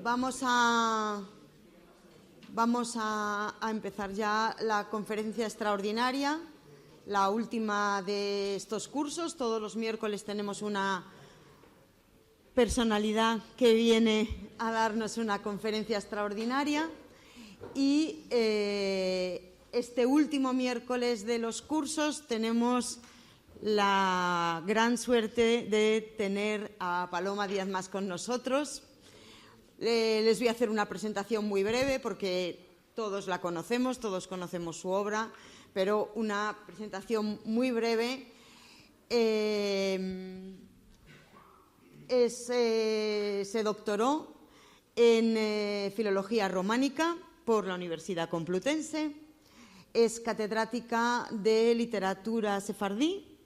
Vamos a empezar ya la conferencia extraordinaria, la última de estos cursos. Todos los miércoles tenemos una personalidad que viene a darnos una conferencia extraordinaria y este último miércoles de los cursos tenemos la gran suerte de tener a Paloma Díaz Mas con nosotros. Les voy a hacer una presentación muy breve porque todos la conocemos, todos conocemos su obra, pero una presentación muy breve. Se doctoró en Filología Románica por la Universidad Complutense, es catedrática de Literatura Sefardí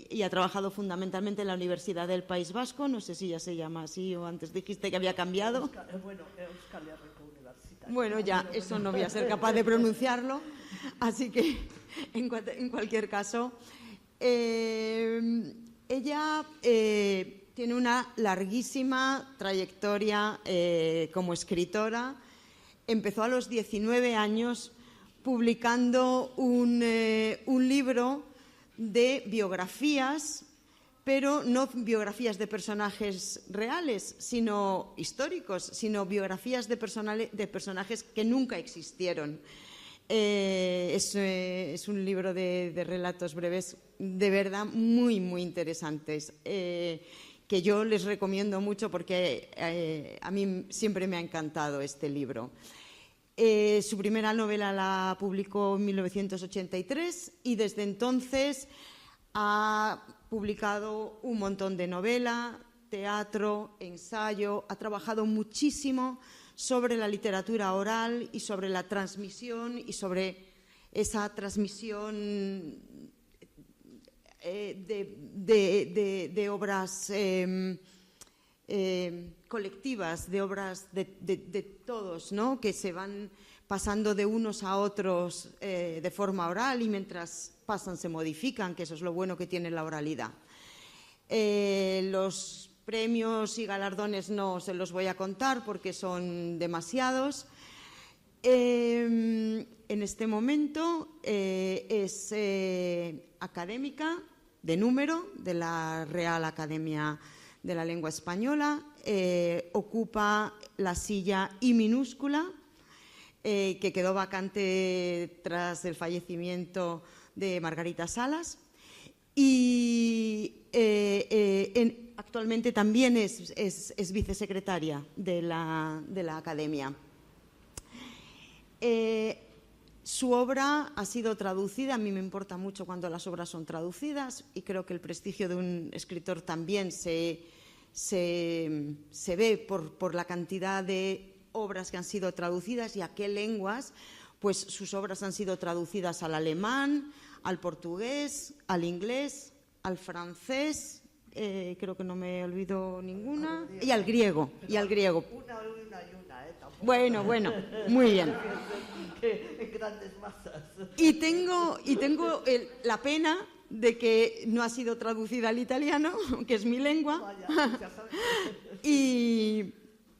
y ha trabajado fundamentalmente en la Universidad del País Vasco. No sé si ya se llama así o antes dijiste que había cambiado. Bueno, ya, eso no voy a ser capaz de pronunciarlo, así que en cualquier caso, ella tiene una larguísima trayectoria como escritora. Empezó a los 19 años publicando un libro de biografías, pero no biografías de personajes reales, sino históricos, sino biografías de personajes que nunca existieron. Es un libro de relatos breves de verdad muy, muy interesantes, que yo les recomiendo mucho porque a mí siempre me ha encantado este libro. Su primera novela la publicó en 1983 y desde entonces ha publicado un montón de novela, teatro, ensayo. Ha trabajado muchísimo sobre la literatura oral y sobre la transmisión y sobre esa transmisión de obras colectivas, de obras de todos, ¿no?, que se van pasando de unos a otros de forma oral y mientras pasan se modifican, que eso es lo bueno que tiene la oralidad. Los premios y galardones no se los voy a contar porque son demasiados. En este momento es académica de número de la Real Academia de la Lengua Española, ocupa la silla I minúscula, que quedó vacante tras el fallecimiento de Margarita Salas, y actualmente también es vicesecretaria de la Academia. Su obra ha sido traducida. A mí me importa mucho cuando las obras son traducidas y creo que el prestigio de un escritor también se ve por la cantidad de obras que han sido traducidas y a qué lenguas. Pues sus obras han sido traducidas al alemán, al portugués, al inglés, al francés, creo que no me olvido ninguna, y al griego. Una, Bueno, muy bien. En grandes masas. Y tengo la pena de que no ha sido traducida al italiano, que es mi lengua. Vaya, ya sabes. Y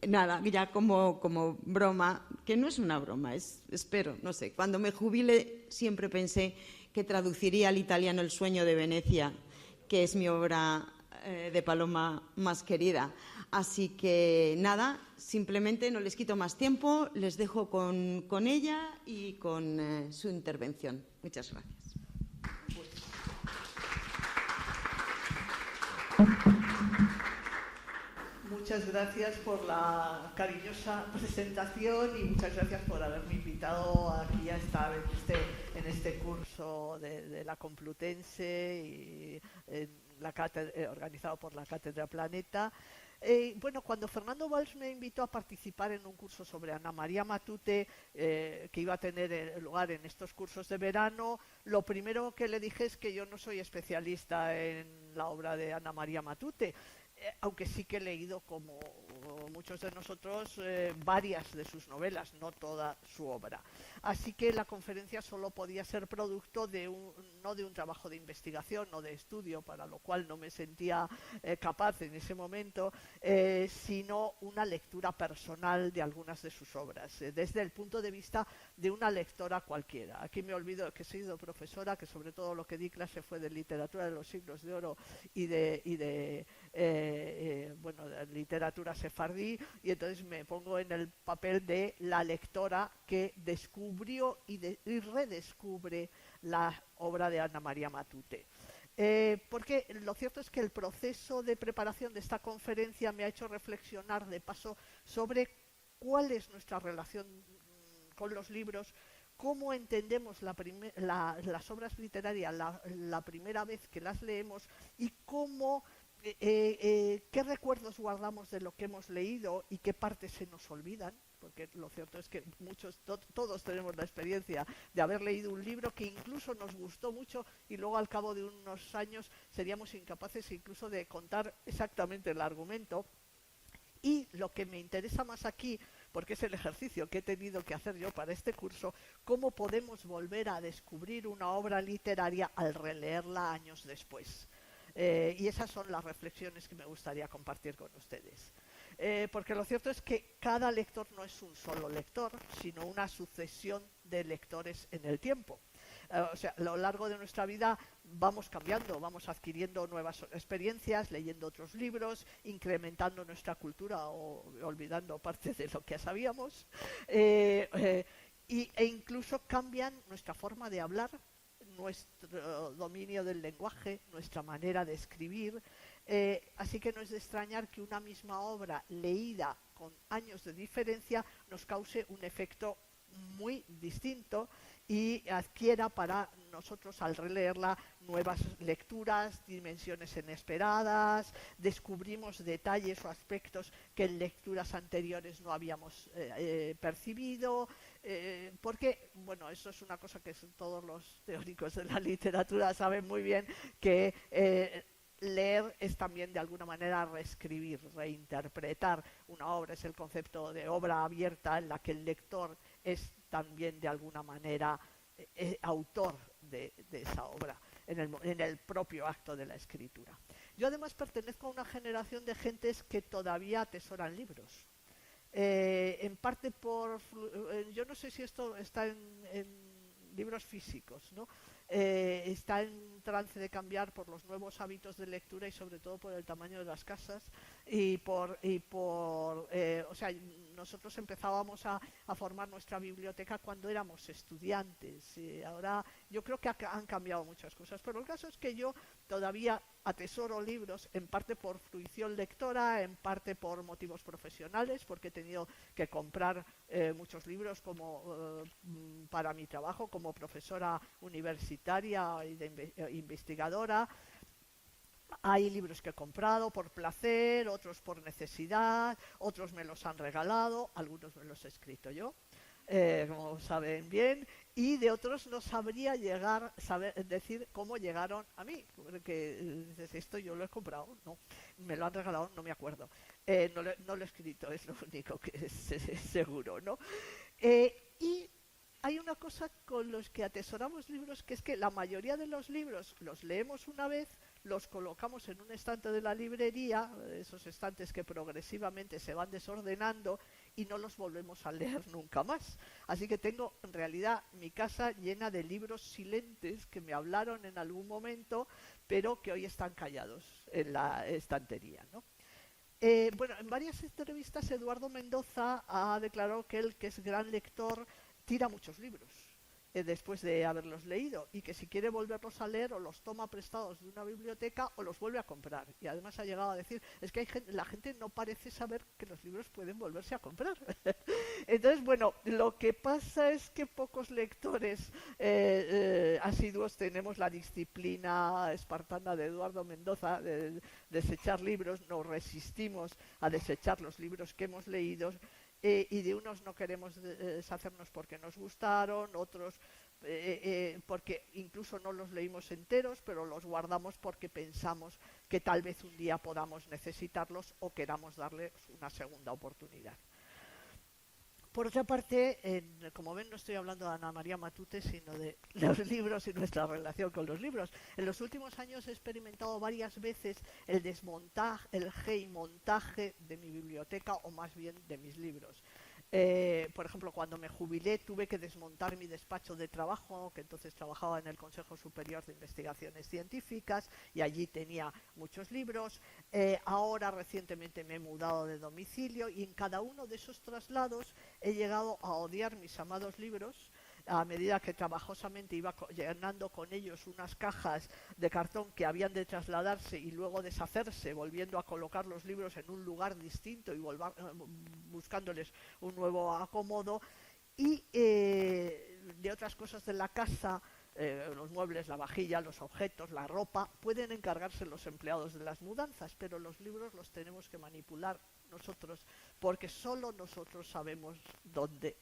nada, ya como broma, que no es una broma, espero, no sé, cuando me jubile siempre pensé que traduciría al italiano El sueño de Venecia, que es mi obra de Paloma más querida. Así que nada, simplemente no les quito más tiempo, les dejo con ella y con su intervención. Muchas gracias. Muchas gracias por la cariñosa presentación y muchas gracias por haberme invitado aquí a estar en este curso de la Complutense y organizado por la Cátedra Planeta. Bueno, cuando Fernando Valls me invitó a participar en un curso sobre Ana María Matute, que iba a tener lugar en estos cursos de verano, lo primero que le dije es que yo no soy especialista en la obra de Ana María Matute, aunque sí que he leído, como muchos de nosotros, varias de sus novelas, no toda su obra. Así que la conferencia solo podía ser producto no de un trabajo de investigación o de estudio, para lo cual no me sentía capaz en ese momento, sino una lectura personal de algunas de sus obras, desde el punto de vista de una lectora cualquiera. Aquí me olvido que he sido profesora, que sobre todo lo que di clase fue de literatura de los siglos de oro y de literatura sefardí, y entonces me pongo en el papel de la lectora que descubrió y redescubre la obra de Ana María Matute. Porque lo cierto es que el proceso de preparación de esta conferencia me ha hecho reflexionar de paso sobre cuál es nuestra relación con los libros, cómo entendemos las obras literarias la primera vez que las leemos, y cómo qué recuerdos guardamos de lo que hemos leído y qué partes se nos olvidan, porque lo cierto es que todos tenemos la experiencia de haber leído un libro que incluso nos gustó mucho y luego al cabo de unos años seríamos incapaces incluso de contar exactamente el argumento. Y lo que me interesa más aquí, porque es el ejercicio que he tenido que hacer yo para este curso, cómo podemos volver a descubrir una obra literaria al releerla años después. Y esas son las reflexiones que me gustaría compartir con ustedes. Porque lo cierto es que cada lector no es un solo lector, sino una sucesión de lectores en el tiempo. O sea, a lo largo de nuestra vida vamos cambiando, vamos adquiriendo nuevas experiencias, leyendo otros libros, incrementando nuestra cultura o olvidando parte de lo que ya sabíamos, e incluso cambian nuestra forma de hablar, nuestro dominio del lenguaje, nuestra manera de escribir. Así que no es de extrañar que una misma obra leída con años de diferencia nos cause un efecto muy distinto y adquiera para nosotros al releerla nuevas lecturas, dimensiones inesperadas, descubrimos detalles o aspectos que en lecturas anteriores no habíamos percibido, porque, bueno, eso es una cosa que todos los teóricos de la literatura saben muy bien, que leer es también de alguna manera reescribir, reinterpretar una obra. Es el concepto de obra abierta en la que el lector es también de alguna manera autor de esa obra en el propio acto de la escritura. Yo además pertenezco a una generación de gentes que todavía atesoran libros. En parte yo no sé si esto está en libros físicos, ¿no? Está en trance de cambiar por los nuevos hábitos de lectura y sobre todo por el tamaño de las casas o sea, nosotros empezábamos a formar nuestra biblioteca cuando éramos estudiantes. Ahora yo creo que han cambiado muchas cosas, pero el caso es que yo todavía atesoro libros, en parte por fruición lectora, en parte por motivos profesionales, porque he tenido que comprar muchos libros para mi trabajo como profesora universitaria y investigadora. Hay libros que he comprado por placer, otros por necesidad, otros me los han regalado, algunos me los he escrito yo, como saben bien, y de otros no sabría decir cómo llegaron a mí, porque dices, esto yo lo he comprado, no, me lo han regalado, no me acuerdo, no lo he escrito, es lo único que es seguro, ¿no? Y hay una cosa con los que atesoramos libros, que es que la mayoría de los libros los leemos una vez, los colocamos en un estante de la librería, esos estantes que progresivamente se van desordenando, y no los volvemos a leer nunca más. Así que tengo en realidad mi casa llena de libros silentes que me hablaron en algún momento, pero que hoy están callados en la estantería, ¿no? Bueno, en varias entrevistas Eduardo Mendoza ha declarado que él, que es gran lector, tira muchos libros después de haberlos leído, y que si quiere volverlos a leer o los toma prestados de una biblioteca o los vuelve a comprar. Y además ha llegado a decir, es que la gente no parece saber que los libros pueden volverse a comprar. Entonces, bueno, lo que pasa es que pocos lectores asiduos tenemos la disciplina espartana de Eduardo Mendoza de desechar libros, nos resistimos a desechar los libros que hemos leído. Y de unos no queremos deshacernos porque nos gustaron, otros porque incluso no los leímos enteros, pero los guardamos porque pensamos que tal vez un día podamos necesitarlos o queramos darles una segunda oportunidad. Por otra parte, como ven, no estoy hablando de Ana María Matute, sino de los libros y nuestra relación con los libros. En los últimos años he experimentado varias veces el desmontaje, el montaje de mi biblioteca, o más bien de mis libros. Por ejemplo, cuando me jubilé tuve que desmontar mi despacho de trabajo, que entonces trabajaba en el Consejo Superior de Investigaciones Científicas, y allí tenía muchos libros. Ahora recientemente me he mudado de domicilio y en cada uno de esos traslados he llegado a odiar mis amados libros, a medida que trabajosamente iba llenando con ellos unas cajas de cartón que habían de trasladarse y luego deshacerse, volviendo a colocar los libros en un lugar distinto y buscándoles un nuevo acomodo. Y de otras cosas de la casa, los muebles, la vajilla, los objetos, la ropa, pueden encargarse los empleados de las mudanzas, pero los libros los tenemos que manipular nosotros, porque solo nosotros sabemos dónde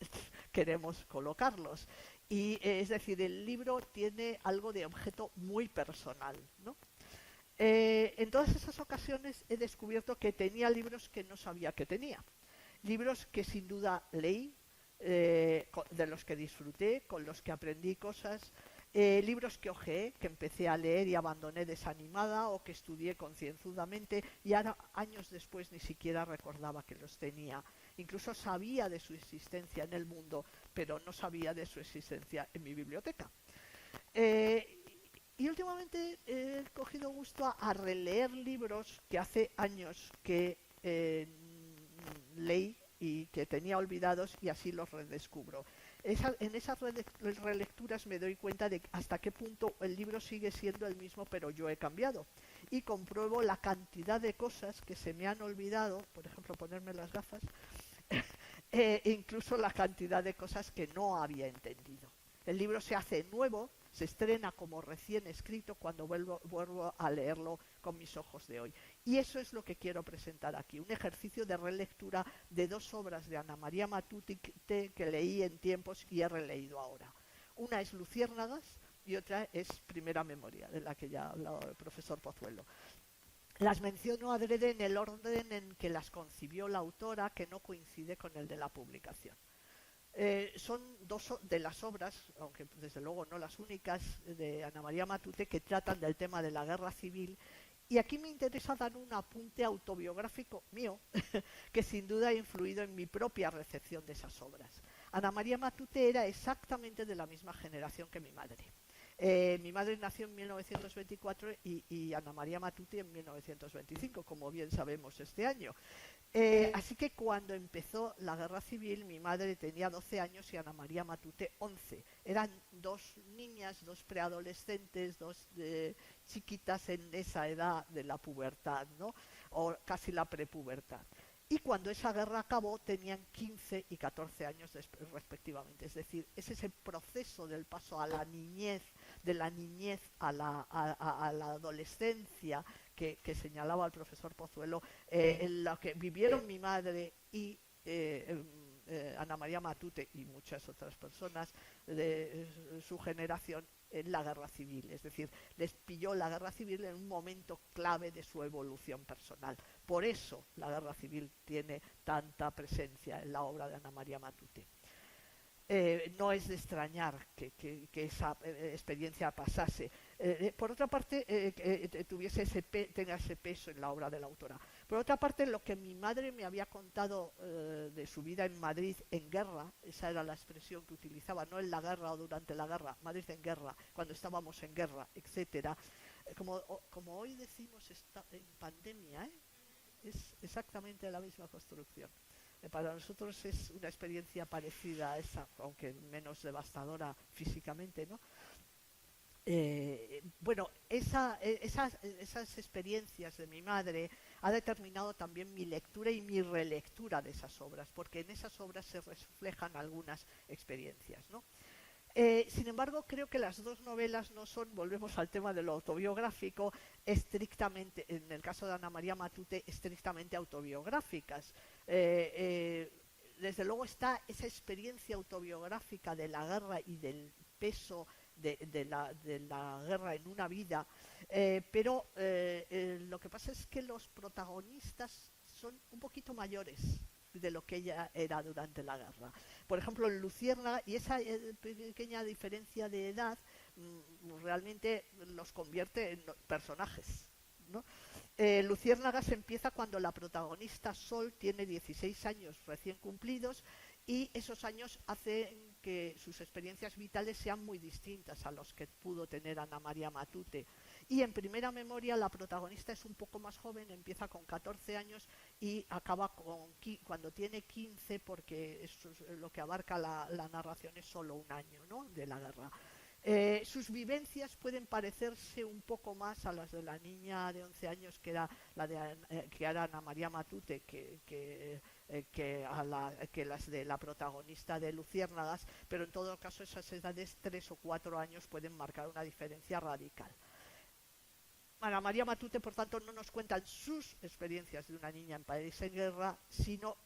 queremos colocarlos. Y es decir, el libro tiene algo de objeto muy personal, ¿no? En todas esas ocasiones he descubierto que tenía libros que no sabía que tenía. Libros que sin duda leí, de los que disfruté, con los que aprendí cosas, libros que hojeé, que empecé a leer y abandoné desanimada, o que estudié concienzudamente y ahora, años después, ni siquiera recordaba que los tenía. Incluso sabía de su existencia en el mundo, pero no sabía de su existencia en mi biblioteca. Y últimamente he cogido gusto a releer libros que hace años que leí y que tenía olvidados, y así los redescubro. En esas relecturas me doy cuenta de hasta qué punto el libro sigue siendo el mismo, pero yo he cambiado. Y compruebo la cantidad de cosas que se me han olvidado, por ejemplo, ponerme las gafas, incluso la cantidad de cosas que no había entendido. El libro se hace nuevo, se estrena como recién escrito cuando vuelvo a leerlo con mis ojos de hoy. Y eso es lo que quiero presentar aquí, un ejercicio de relectura de dos obras de Ana María Matute que leí en tiempos y he releído ahora. Una es Luciérnagas y otra es Primera Memoria, de la que ya ha hablado el profesor Pozuelo. Las menciono adrede en el orden en que las concibió la autora, que no coincide con el de la publicación. Son dos de las obras, aunque desde luego no las únicas, de Ana María Matute, que tratan del tema de la guerra civil. Y aquí me interesa dar un apunte autobiográfico mío, que sin duda ha influido en mi propia recepción de esas obras. Ana María Matute era exactamente de la misma generación que mi madre. Mi madre nació en 1924 y Ana María Matute en 1925, como bien sabemos este año. Así que cuando empezó la guerra civil, mi madre tenía 12 años y Ana María Matute 11. Eran dos niñas, dos preadolescentes, dos chiquitas en esa edad de la pubertad, ¿no? O casi la prepubertad. Y cuando esa guerra acabó tenían 15 y 14 años respectivamente. Es decir, es ese proceso del paso a la niñez, de la niñez a la adolescencia que señalaba el profesor Pozuelo, en lo que vivieron mi madre y Ana María Matute y muchas otras personas de su generación en la guerra civil. Es decir, les pilló la guerra civil en un momento clave de su evolución personal. Por eso la guerra civil tiene tanta presencia en la obra de Ana María Matute. No es de extrañar que esa experiencia pasase. Por otra parte, tenga ese peso en la obra de la autora. Por otra parte, lo que mi madre me había contado de su vida en Madrid en guerra, esa era la expresión que utilizaba, no en la guerra o durante la guerra, Madrid en guerra, cuando estábamos en guerra, etcétera. Como hoy decimos en pandemia, es exactamente la misma construcción. Para nosotros es una experiencia parecida a esa, aunque menos devastadora físicamente, ¿no? Bueno, esas experiencias de mi madre ha determinado también mi lectura y mi relectura de esas obras, porque en esas obras se reflejan algunas experiencias, ¿no? Sin embargo, creo que las dos novelas no son, volvemos al tema de lo autobiográfico, estrictamente, en el caso de Ana María Matute, estrictamente autobiográficas. Desde luego está esa experiencia autobiográfica de la guerra y del peso de la guerra en una vida, pero lo que pasa es que los protagonistas son un poquito mayores de lo que ella era durante la guerra. Por ejemplo, en Luciérnaga, y esa pequeña diferencia de edad realmente los convierte en personajes, ¿no? Luciérnagas empieza cuando la protagonista Sol tiene 16 años recién cumplidos, y esos años hacen que sus experiencias vitales sean muy distintas a los que pudo tener Ana María Matute. Y en Primera Memoria la protagonista es un poco más joven, empieza con 14 años y acaba cuando tiene 15, porque eso es lo que abarca la narración, es solo un año, ¿no?, de la guerra. Sus vivencias pueden parecerse un poco más a las de la niña de 11 años, que era Ana María Matute, que las de la protagonista de Luciérnagas, pero en todo caso esas edades, 3 o 4 años, pueden marcar una diferencia radical. Ana María Matute, por tanto, no nos cuentan sus experiencias de una niña en país en guerra, sino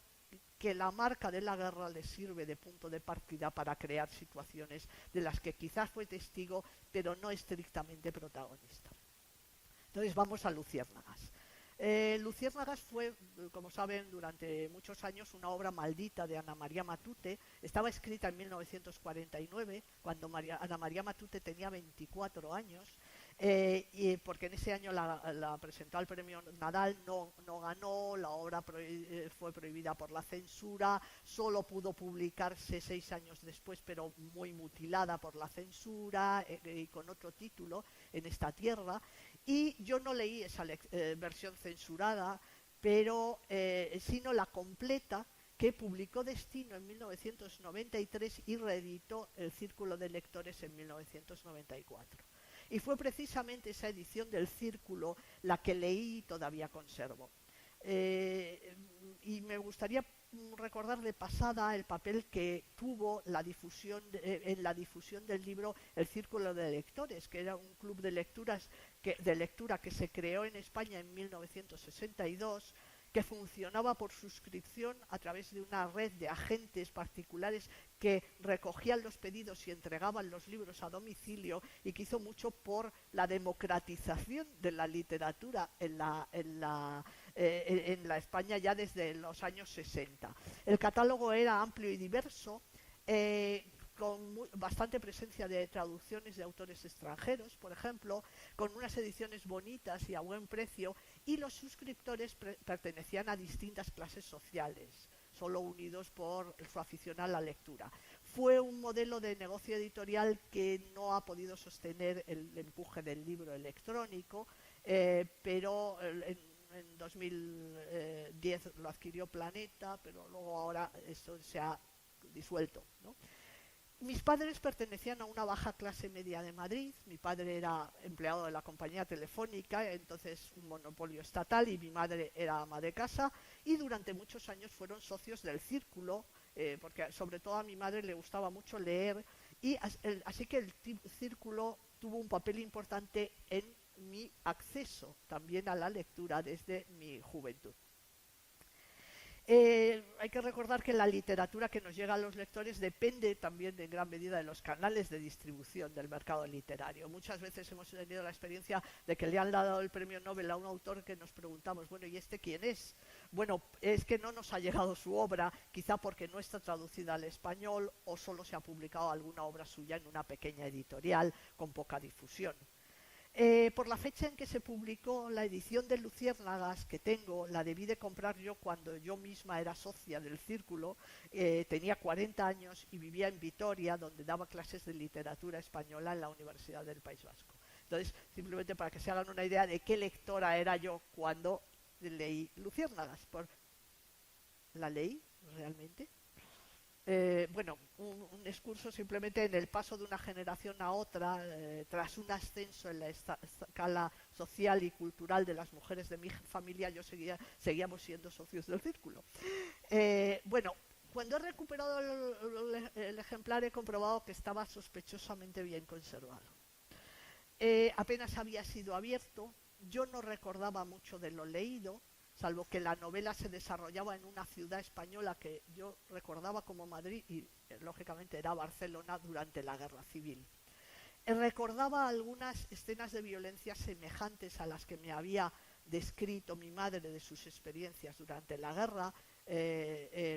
que la marca de la guerra le sirve de punto de partida para crear situaciones de las que quizás fue testigo, pero no estrictamente protagonista. Entonces vamos a Luciérnagas. Luciérnagas fue, como saben, durante muchos años una obra maldita de Ana María Matute. Estaba escrita en 1949, cuando Ana María Matute tenía 24 años, y porque en ese año la presentó al premio Nadal, no ganó, la obra fue prohibida por la censura, solo pudo publicarse 6 años después, pero muy mutilada por la censura, y con otro título, En esta tierra. Y yo no leí esa versión censurada, pero sino la completa, que publicó Destino en 1993 y reeditó el Círculo de Lectores en 1994. Y fue precisamente esa edición del Círculo la que leí y todavía conservo. Y me gustaría recordar de pasada el papel que tuvo en la difusión del libro el Círculo de Lectores, que era un club de lectura que se creó en España en 1962, que funcionaba por suscripción a través de una red de agentes particulares que recogían los pedidos y entregaban los libros a domicilio, y que hizo mucho por la democratización de la literatura en la España ya desde los años 60. El catálogo era amplio y diverso, con bastante presencia de traducciones de autores extranjeros, por ejemplo, con unas ediciones bonitas y a buen precio, y los suscriptores pertenecían a distintas clases sociales, solo unidos por su afición a la lectura. Fue un modelo de negocio editorial que no ha podido sostener el empuje del libro electrónico, pero en 2010 lo adquirió Planeta, pero luego ahora esto se ha disuelto, ¿no? Mis padres pertenecían a una baja clase media de Madrid. Mi padre era empleado de la compañía telefónica, entonces un monopolio estatal, y mi madre era ama de casa, y durante muchos años fueron socios del Círculo, porque sobre todo a mi madre le gustaba mucho leer, y así que el Círculo tuvo un papel importante en mi acceso también a la lectura desde mi juventud. Hay que recordar que la literatura que nos llega a los lectores depende también en gran medida de los canales de distribución del mercado literario. Muchas veces hemos tenido la experiencia de que le han dado el premio Nobel a un autor que nos preguntamos, bueno, ¿y este quién es? Bueno, es que no nos ha llegado su obra, quizá porque no está traducida al español, o solo se ha publicado alguna obra suya en una pequeña editorial con poca difusión. Por la fecha en que se publicó la edición de Luciérnagas que tengo, la debí de comprar yo cuando yo misma era socia del Círculo, tenía 40 años y vivía en Vitoria, donde daba clases de literatura española en la Universidad del País Vasco. Entonces, simplemente para que se hagan una idea de qué lectora era yo cuando leí Luciérnagas. ¿La leí realmente? Bueno, un excurso simplemente en el paso de una generación a otra, tras un ascenso en la escala social y cultural de las mujeres de mi familia, seguíamos siendo socios del Círculo. Bueno, cuando he recuperado el ejemplar he comprobado que estaba sospechosamente bien conservado. Apenas había sido abierto, yo no recordaba mucho de lo leído, salvo que la novela se desarrollaba en una ciudad española que yo recordaba como Madrid y lógicamente era Barcelona durante la Guerra Civil. Recordaba algunas escenas de violencia semejantes a las que me había descrito mi madre de sus experiencias durante la guerra,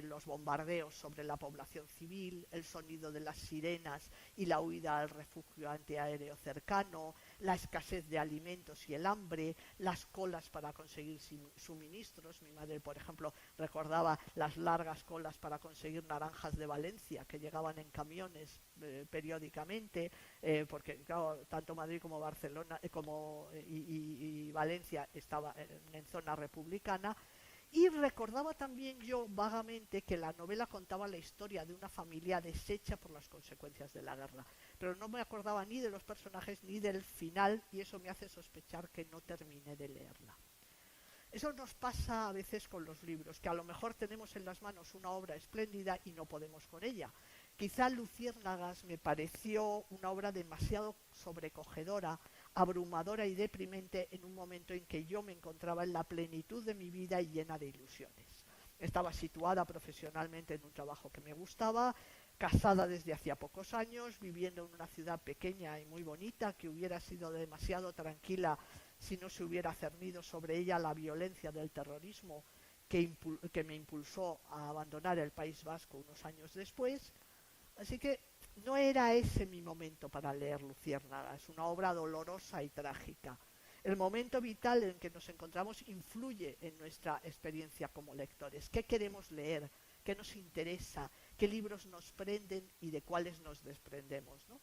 los bombardeos sobre la población civil, el sonido de las sirenas y la huida al refugio antiaéreo cercano, la escasez de alimentos y el hambre, las colas para conseguir suministros. Mi madre, por ejemplo, recordaba las largas colas para conseguir naranjas de Valencia que llegaban en camiones periódicamente, porque claro, tanto Madrid como Barcelona y Valencia estaban en zona republicana. Y recordaba también yo vagamente que la novela contaba la historia de una familia deshecha por las consecuencias de la guerra, pero no me acordaba ni de los personajes ni del final, y eso me hace sospechar que no terminé de leerla. Eso nos pasa a veces con los libros, que a lo mejor tenemos en las manos una obra espléndida y no podemos con ella. Quizá Luciérnagas me pareció una obra demasiado sobrecogedora, abrumadora y deprimente en un momento en que yo me encontraba en la plenitud de mi vida y llena de ilusiones. Estaba situada profesionalmente en un trabajo que me gustaba, casada desde hacía pocos años, viviendo en una ciudad pequeña y muy bonita que hubiera sido demasiado tranquila si no se hubiera cernido sobre ella la violencia del terrorismo que me impulsó a abandonar el País Vasco unos años después. Así que no era ese mi momento para leer Luciérnagas, una obra dolorosa y trágica. El momento vital en que nos encontramos influye en nuestra experiencia como lectores. ¿Qué queremos leer? ¿Qué nos interesa? ¿Qué libros nos prenden y de cuáles nos desprendemos, ¿no?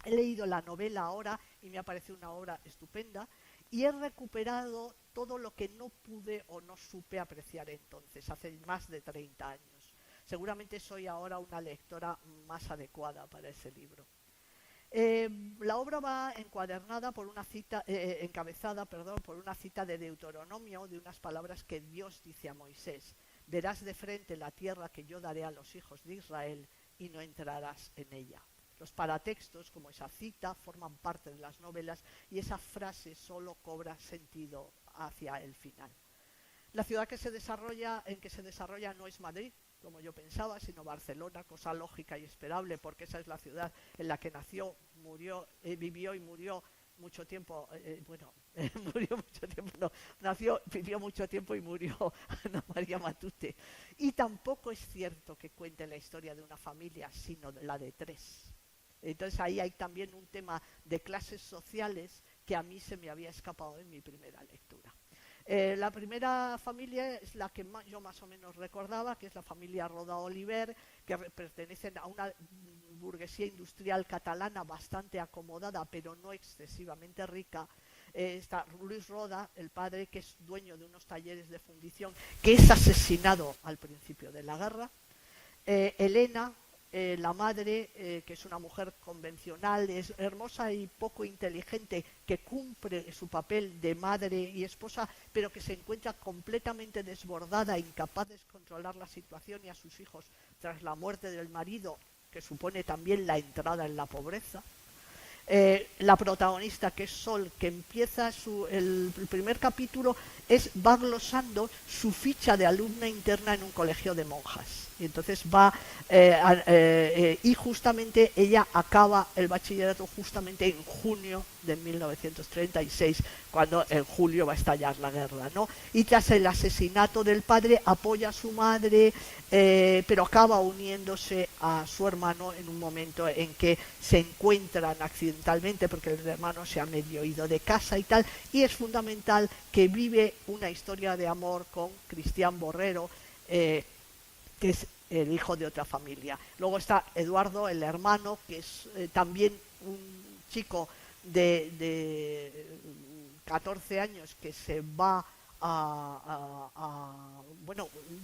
He leído la novela ahora y me ha parecido una obra estupenda y he recuperado todo lo que no pude o no supe apreciar entonces, hace más de 30 años. Seguramente soy ahora una lectora más adecuada para ese libro. La obra va encuadernada por una cita, encabezada por una cita de Deuteronomio, de unas palabras que Dios dice a Moisés: verás de frente la tierra que yo daré a los hijos de Israel y no entrarás en ella. Los paratextos, como esa cita, forman parte de las novelas y esa frase solo cobra sentido hacia el final. La ciudad en que se desarrolla no es Madrid, como yo pensaba, sino Barcelona, cosa lógica y esperable, porque esa es la ciudad en la que nació, vivió y murió mucho tiempo, murió mucho tiempo, no, nació, vivió mucho tiempo y murió Ana María Matute. Y tampoco es cierto que cuente la historia de una familia, sino la de 3. Entonces ahí hay también un tema de clases sociales que a mí se me había escapado en mi primera lectura. La primera familia es la que yo más o menos recordaba, que es la familia Roda Oliver, que pertenecen a una burguesía industrial catalana bastante acomodada, pero no excesivamente rica. Está Luis Roda, el padre, que es dueño de unos talleres de fundición, que es asesinado al principio de la guerra. Elena, la madre, que es una mujer convencional, es hermosa y poco inteligente, que cumple su papel de madre y esposa, pero que se encuentra completamente desbordada, incapaz de controlar la situación y a sus hijos tras la muerte del marido, que supone también la entrada en la pobreza. La protagonista, que es Sol, que empieza el primer capítulo, va glosando su ficha de alumna interna en un colegio de monjas. Y entonces y justamente ella acaba el bachillerato justamente en junio de 1936, cuando en julio va a estallar la guerra, ¿no? Y tras el asesinato del padre apoya a su madre, pero acaba uniéndose a su hermano en un momento en que se encuentran accidentalmente, porque el hermano se ha medio ido de casa y tal, y es fundamental que vive una historia de amor con Cristian Borrero, que es el hijo de otra familia. Luego está Eduardo, el hermano, que es también un chico de 14 años que se va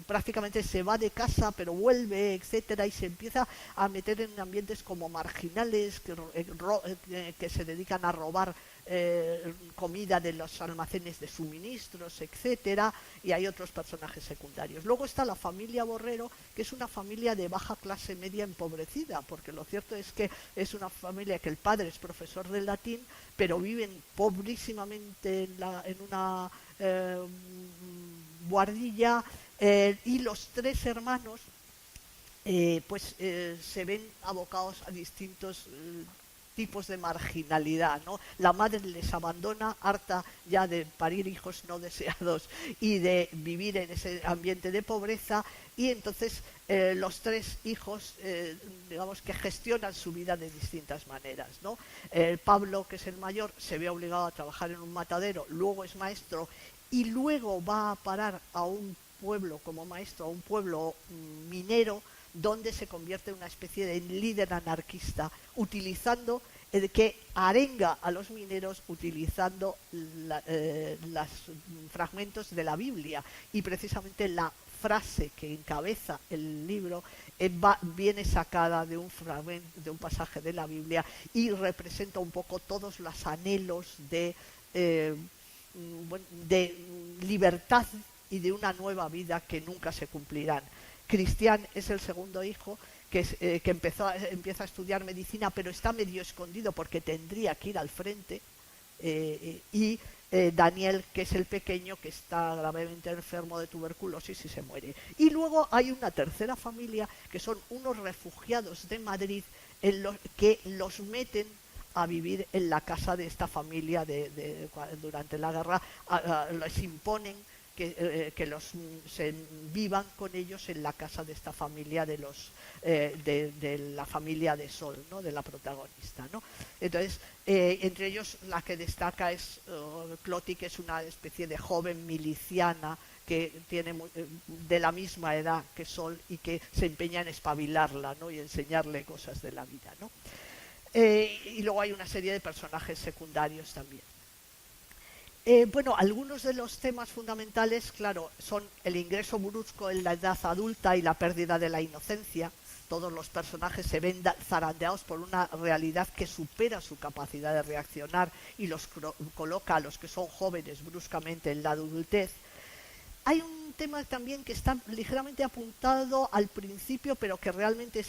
prácticamente se va de casa, pero vuelve, etcétera, y se empieza a meter en ambientes como marginales que se dedican a robar comida de los almacenes de suministros, etcétera, y hay otros personajes secundarios. Luego está la familia Borrero, que es una familia de baja clase media empobrecida, porque lo cierto es que es una familia que el padre es profesor de latín, pero viven pobrísimamente en una buhardilla, y los tres hermanos se ven abocados a distintos tipos de marginalidad, ¿no? La madre les abandona, harta ya de parir hijos no deseados y de vivir en ese ambiente de pobreza, y entonces los tres hijos, digamos que gestionan su vida de distintas maneras, ¿no? Pablo, que es el mayor, se ve obligado a trabajar en un matadero, luego es maestro y luego va a parar a un pueblo como maestro, a un pueblo minero, donde se convierte en una especie de líder anarquista, utilizando que arenga a los mineros utilizando los fragmentos de la Biblia, y precisamente la frase que encabeza el libro viene sacada de un fragmento, de un pasaje de la Biblia, y representa un poco todos los anhelos de libertad y de una nueva vida que nunca se cumplirán. Cristian es el segundo hijo que empieza a estudiar medicina, pero está medio escondido porque tendría que ir al frente, y Daniel, que es el pequeño, que está gravemente enfermo de tuberculosis y se muere. Y luego hay una tercera familia, que son unos refugiados de Madrid, que los meten a vivir en la casa de esta familia durante la guerra. Les imponen que se vivan con ellos en la casa de esta familia de la familia de Sol, ¿no? De la protagonista, ¿no? Entonces, entre ellos la que destaca es Cloti, que es una especie de joven miliciana que tiene de la misma edad que Sol y que se empeña en espabilarla, ¿no? Y enseñarle cosas de la vida, ¿no? Y luego hay una serie de personajes secundarios también. Algunos de los temas fundamentales, claro, son el ingreso brusco en la edad adulta y la pérdida de la inocencia. Todos los personajes se ven zarandeados por una realidad que supera su capacidad de reaccionar y los coloca a los que son jóvenes bruscamente en la adultez. Hay un tema también que está ligeramente apuntado al principio, pero que realmente es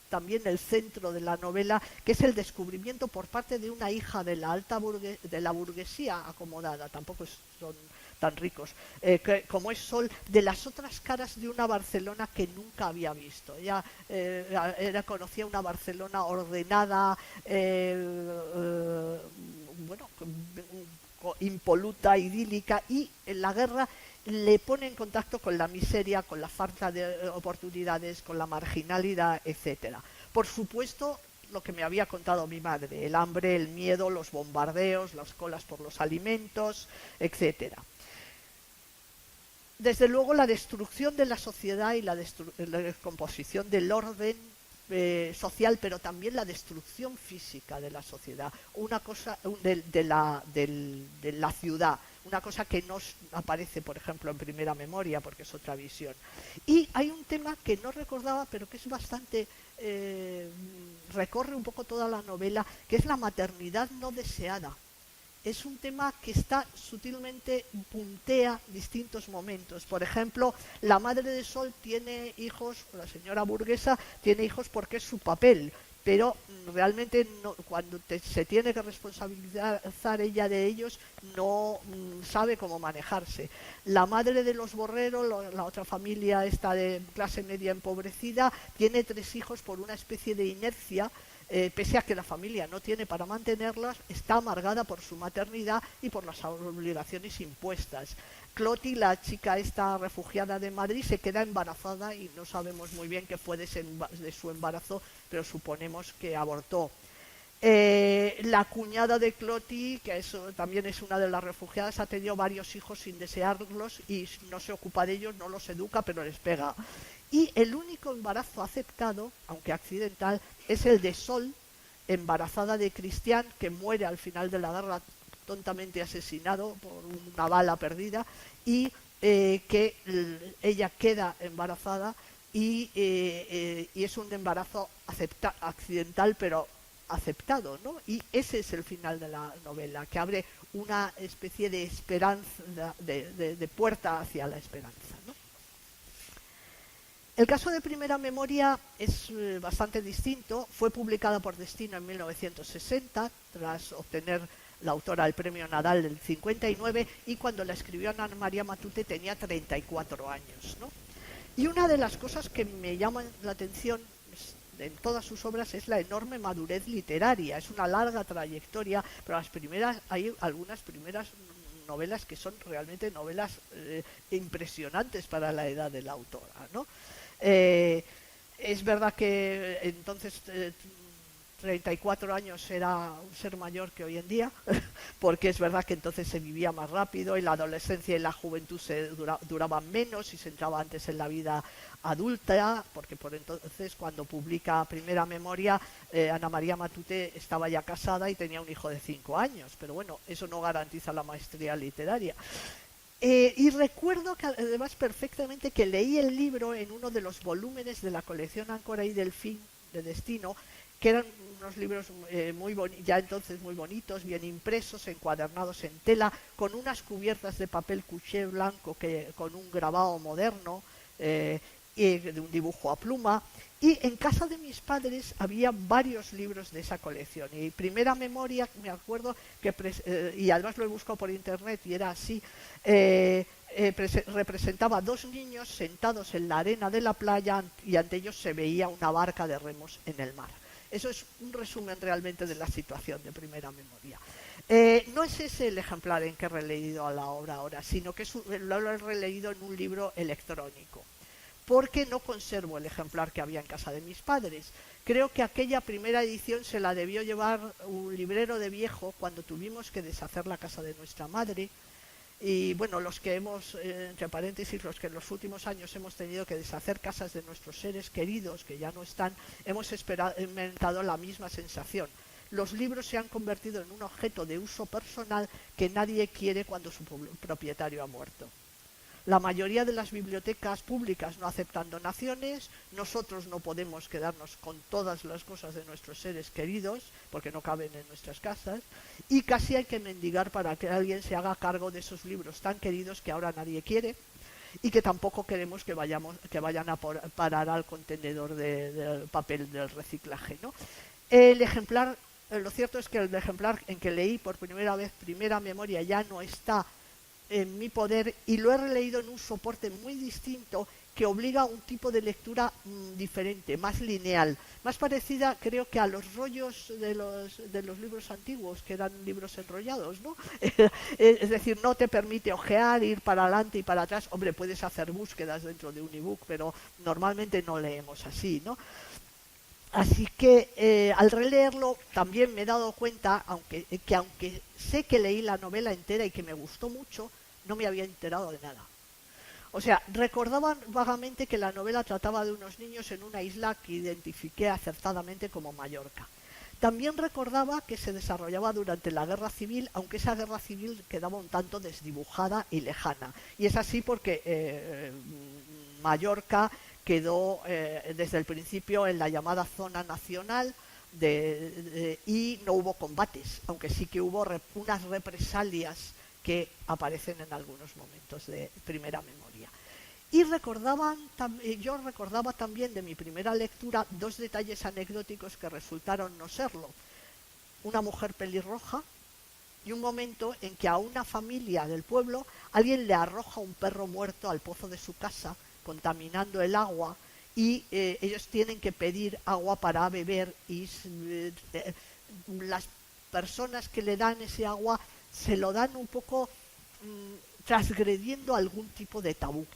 también el centro de la novela, que es el descubrimiento por parte de una hija de la de la burguesía acomodada, tampoco son tan ricos, como es Sol, de las otras caras de una Barcelona que nunca había visto. Ella conocía una Barcelona ordenada, impoluta, idílica, y en la guerra le pone en contacto con la miseria, con la falta de oportunidades, con la marginalidad, etcétera. Por supuesto, lo que me había contado mi madre, el hambre, el miedo, los bombardeos, las colas por los alimentos, etcétera. Desde luego, la destrucción de la sociedad y la descomposición del orden social, pero también la destrucción física de la sociedad, una cosa de la ciudad, una cosa que no aparece, por ejemplo, en Primera Memoria, porque es otra visión. Y hay un tema que no recordaba, pero que es bastante recorre un poco toda la novela, que es la maternidad no deseada. Es un tema que está sutilmente, puntea distintos momentos. Por ejemplo, la madre de Sol tiene hijos, la señora burguesa tiene hijos porque es su papel, pero realmente no, cuando se tiene que responsabilizar ella de ellos, no sabe cómo manejarse. La madre de los Borrero, la otra familia esta de clase media empobrecida, tiene 3 hijos por una especie de inercia. Pese a que la familia no tiene para mantenerlas, está amargada por su maternidad y por las obligaciones impuestas. Cloti, la chica esta refugiada de Madrid, se queda embarazada y no sabemos muy bien qué fue de su embarazo, pero suponemos que abortó. La cuñada de Cloti, que también es una de las refugiadas, ha tenido varios hijos sin desearlos y no se ocupa de ellos, no los educa, pero les pega. Y el único embarazo aceptado, aunque accidental, es el de Sol, embarazada de Cristian, que muere al final de la guerra tontamente asesinado por una bala perdida, y que ella queda embarazada y es un embarazo accidental, pero aceptado, ¿no? Y ese es el final de la novela, que abre una especie de esperanza, de puerta hacia la esperanza, ¿no? El caso de Primera Memoria es bastante distinto. Fue publicada por Destino en 1960, tras obtener la autora del Premio Nadal del 59, y cuando la escribió Ana María Matute tenía 34 años, ¿no? Y una de las cosas que me llaman la atención en todas sus obras es la enorme madurez literaria. Es una larga trayectoria, pero hay algunas primeras novelas que son realmente novelas impresionantes para la edad de la autora, ¿no? Es verdad que entonces 34 años era un ser mayor que hoy en día, porque es verdad que entonces se vivía más rápido y la adolescencia y la juventud duraban menos y se entraba antes en la vida adulta, porque por entonces cuando publica Primera Memoria, Ana María Matute estaba ya casada y tenía un hijo de 5 años, pero bueno, eso no garantiza la maestría literaria. Y recuerdo que además perfectamente que leí el libro en uno de los volúmenes de la colección Áncora y Delfín de Destino, que eran unos libros ya entonces muy bonitos, bien impresos, encuadernados en tela, con unas cubiertas de papel cuché blanco con un grabado moderno y de un dibujo a pluma. Y en casa de mis padres había varios libros de esa colección. Y Primera Memoria, me acuerdo, y además lo he buscado por internet y era así, representaba 2 niños sentados en la arena de la playa y ante ellos se veía una barca de remos en el mar. Eso es un resumen realmente de la situación de Primera Memoria. No es ese el ejemplar en que he releído a la obra ahora, sino que lo he releído en un libro electrónico, porque no conservo el ejemplar que había en casa de mis padres. Creo que aquella primera edición se la debió llevar un librero de viejo cuando tuvimos que deshacer la casa de nuestra madre. Y bueno, los que hemos, entre paréntesis, los que en los últimos años hemos tenido que deshacer casas de nuestros seres queridos que ya no están, hemos experimentado la misma sensación. Los libros se han convertido en un objeto de uso personal que nadie quiere cuando su propietario ha muerto. La mayoría de las bibliotecas públicas no aceptan donaciones, nosotros no podemos quedarnos con todas las cosas de nuestros seres queridos, porque no caben en nuestras casas, y casi hay que mendigar para que alguien se haga cargo de esos libros tan queridos que ahora nadie quiere, y que tampoco queremos que vayan a parar al contenedor del papel del reciclaje, ¿no? Lo cierto es que el ejemplar en que leí por primera vez Primera Memoria ya no está en mi poder, y lo he releído en un soporte muy distinto que obliga a un tipo de lectura diferente, más lineal, más parecida, creo, que a los rollos de los libros antiguos, que eran libros enrollados, ¿no? Es decir, no te permite ojear, ir para adelante y para atrás. Hombre, puedes hacer búsquedas dentro de un ebook, pero normalmente no leemos así, ¿no? Así que al releerlo también me he dado cuenta, aunque sé que leí la novela entera y que me gustó mucho, no me había enterado de nada. O sea, recordaba vagamente que la novela trataba de unos niños en una isla que identifiqué acertadamente como Mallorca. También recordaba que se desarrollaba durante la Guerra Civil, aunque esa Guerra Civil quedaba un tanto desdibujada y lejana. Y es así porque Mallorca quedó desde el principio en la llamada zona nacional y no hubo combates, aunque sí que hubo unas represalias que aparecen en algunos momentos de Primera Memoria. Y yo recordaba también de mi primera lectura 2 detalles anecdóticos que resultaron no serlo. Una mujer pelirroja y un momento en que a una familia del pueblo alguien le arroja un perro muerto al pozo de su casa, contaminando el agua, y ellos tienen que pedir agua para beber, y las personas que le dan ese agua se lo dan un poco transgrediendo algún tipo de tabú.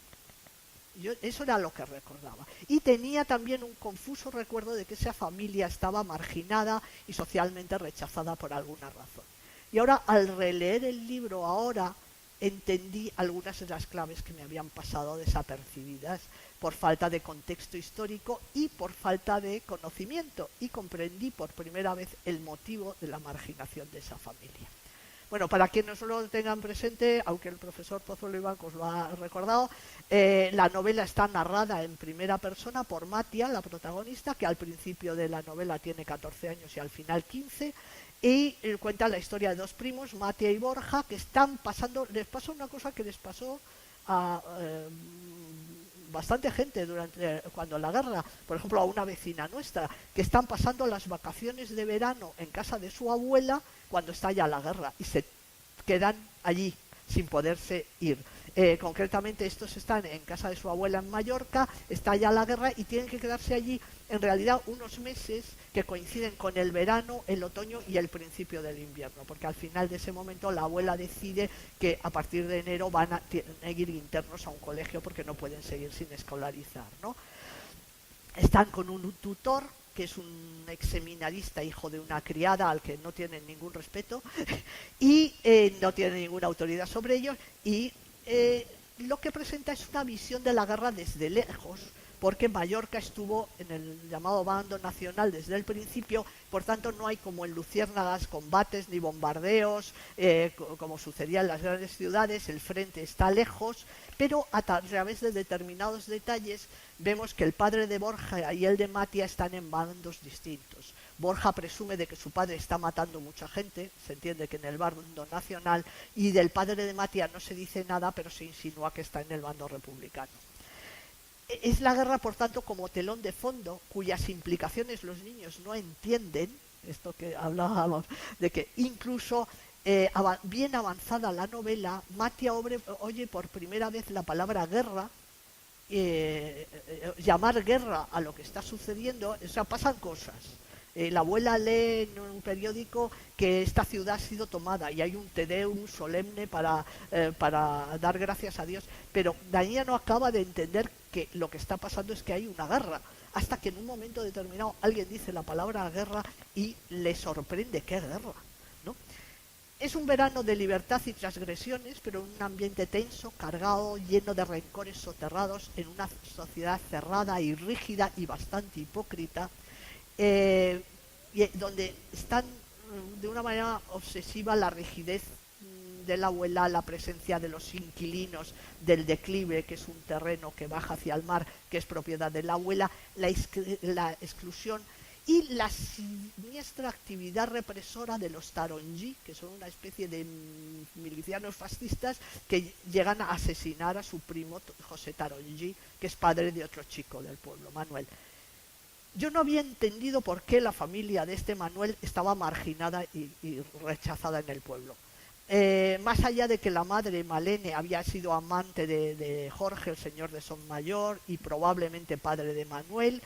Eso era lo que recordaba. Y tenía también un confuso recuerdo de que esa familia estaba marginada y socialmente rechazada por alguna razón. Y ahora, al releer el libro ahora, entendí algunas de las claves que me habían pasado desapercibidas por falta de contexto histórico y por falta de conocimiento, y comprendí por primera vez el motivo de la marginación de esa familia. Bueno, para quienes no lo tengan presente, aunque el profesor Pozuelo Ibancos lo ha recordado, la novela está narrada en primera persona por Matia, la protagonista, que al principio de la novela tiene 14 años y al final 15, y cuenta la historia de 2 primos, Matia y Borja, que les pasa una cosa que les pasó a bastante gente cuando la guerra, por ejemplo a una vecina nuestra, que están pasando las vacaciones de verano en casa de su abuela cuando estalla la guerra y se quedan allí sin poderse ir. Concretamente estos están en casa de su abuela en Mallorca, estalla la guerra y tienen que quedarse allí en realidad unos meses que coinciden con el verano, el otoño y el principio del invierno, porque al final de ese momento la abuela decide que a partir de enero van a ir internos a un colegio porque no pueden seguir sin escolarizar, ¿no? Están con un tutor que es un ex seminarista, hijo de una criada al que no tienen ningún respeto y no tienen ninguna autoridad sobre ellos, y lo que presenta es una visión de la guerra desde lejos, porque Mallorca estuvo en el llamado bando nacional desde el principio, por tanto no hay como en Luciérnagas combates ni bombardeos, como sucedía en las grandes ciudades, el frente está lejos, pero a través de determinados detalles vemos que el padre de Borja y el de Matia están en bandos distintos. Borja presume de que su padre está matando mucha gente, se entiende que en el bando nacional, y del padre de Matia no se dice nada, pero se insinúa que está en el bando republicano. Es la guerra, por tanto, como telón de fondo, cuyas implicaciones los niños no entienden, esto que hablábamos, de que incluso bien avanzada la novela, Matia oye por primera vez la palabra guerra, llamar guerra a lo que está sucediendo, o sea, pasan cosas. La abuela lee en un periódico que esta ciudad ha sido tomada y hay un Te Deum solemne para dar gracias a Dios, pero Daniela no acaba de entender que lo que está pasando es que hay una guerra, hasta que en un momento determinado alguien dice la palabra guerra y le sorprende. ¿Qué guerra? ¿No? Es un verano de libertad y transgresiones, pero en un ambiente tenso, cargado, lleno de rencores soterrados, en una sociedad cerrada y rígida y bastante hipócrita, donde están de una manera obsesiva la rigidez de la abuela, la presencia de los inquilinos del declive, que es un terreno que baja hacia el mar, que es propiedad de la abuela, la exclusión y la siniestra actividad represora de los Taronji, que son una especie de milicianos fascistas que llegan a asesinar a su primo José Taronji, que es padre de otro chico del pueblo, Manuel. Yo no había entendido por qué la familia de este Manuel estaba marginada y rechazada en el pueblo. Más allá de que la madre, Malene, había sido amante de Jorge, el señor de Sonmayor, y probablemente padre de Manuel,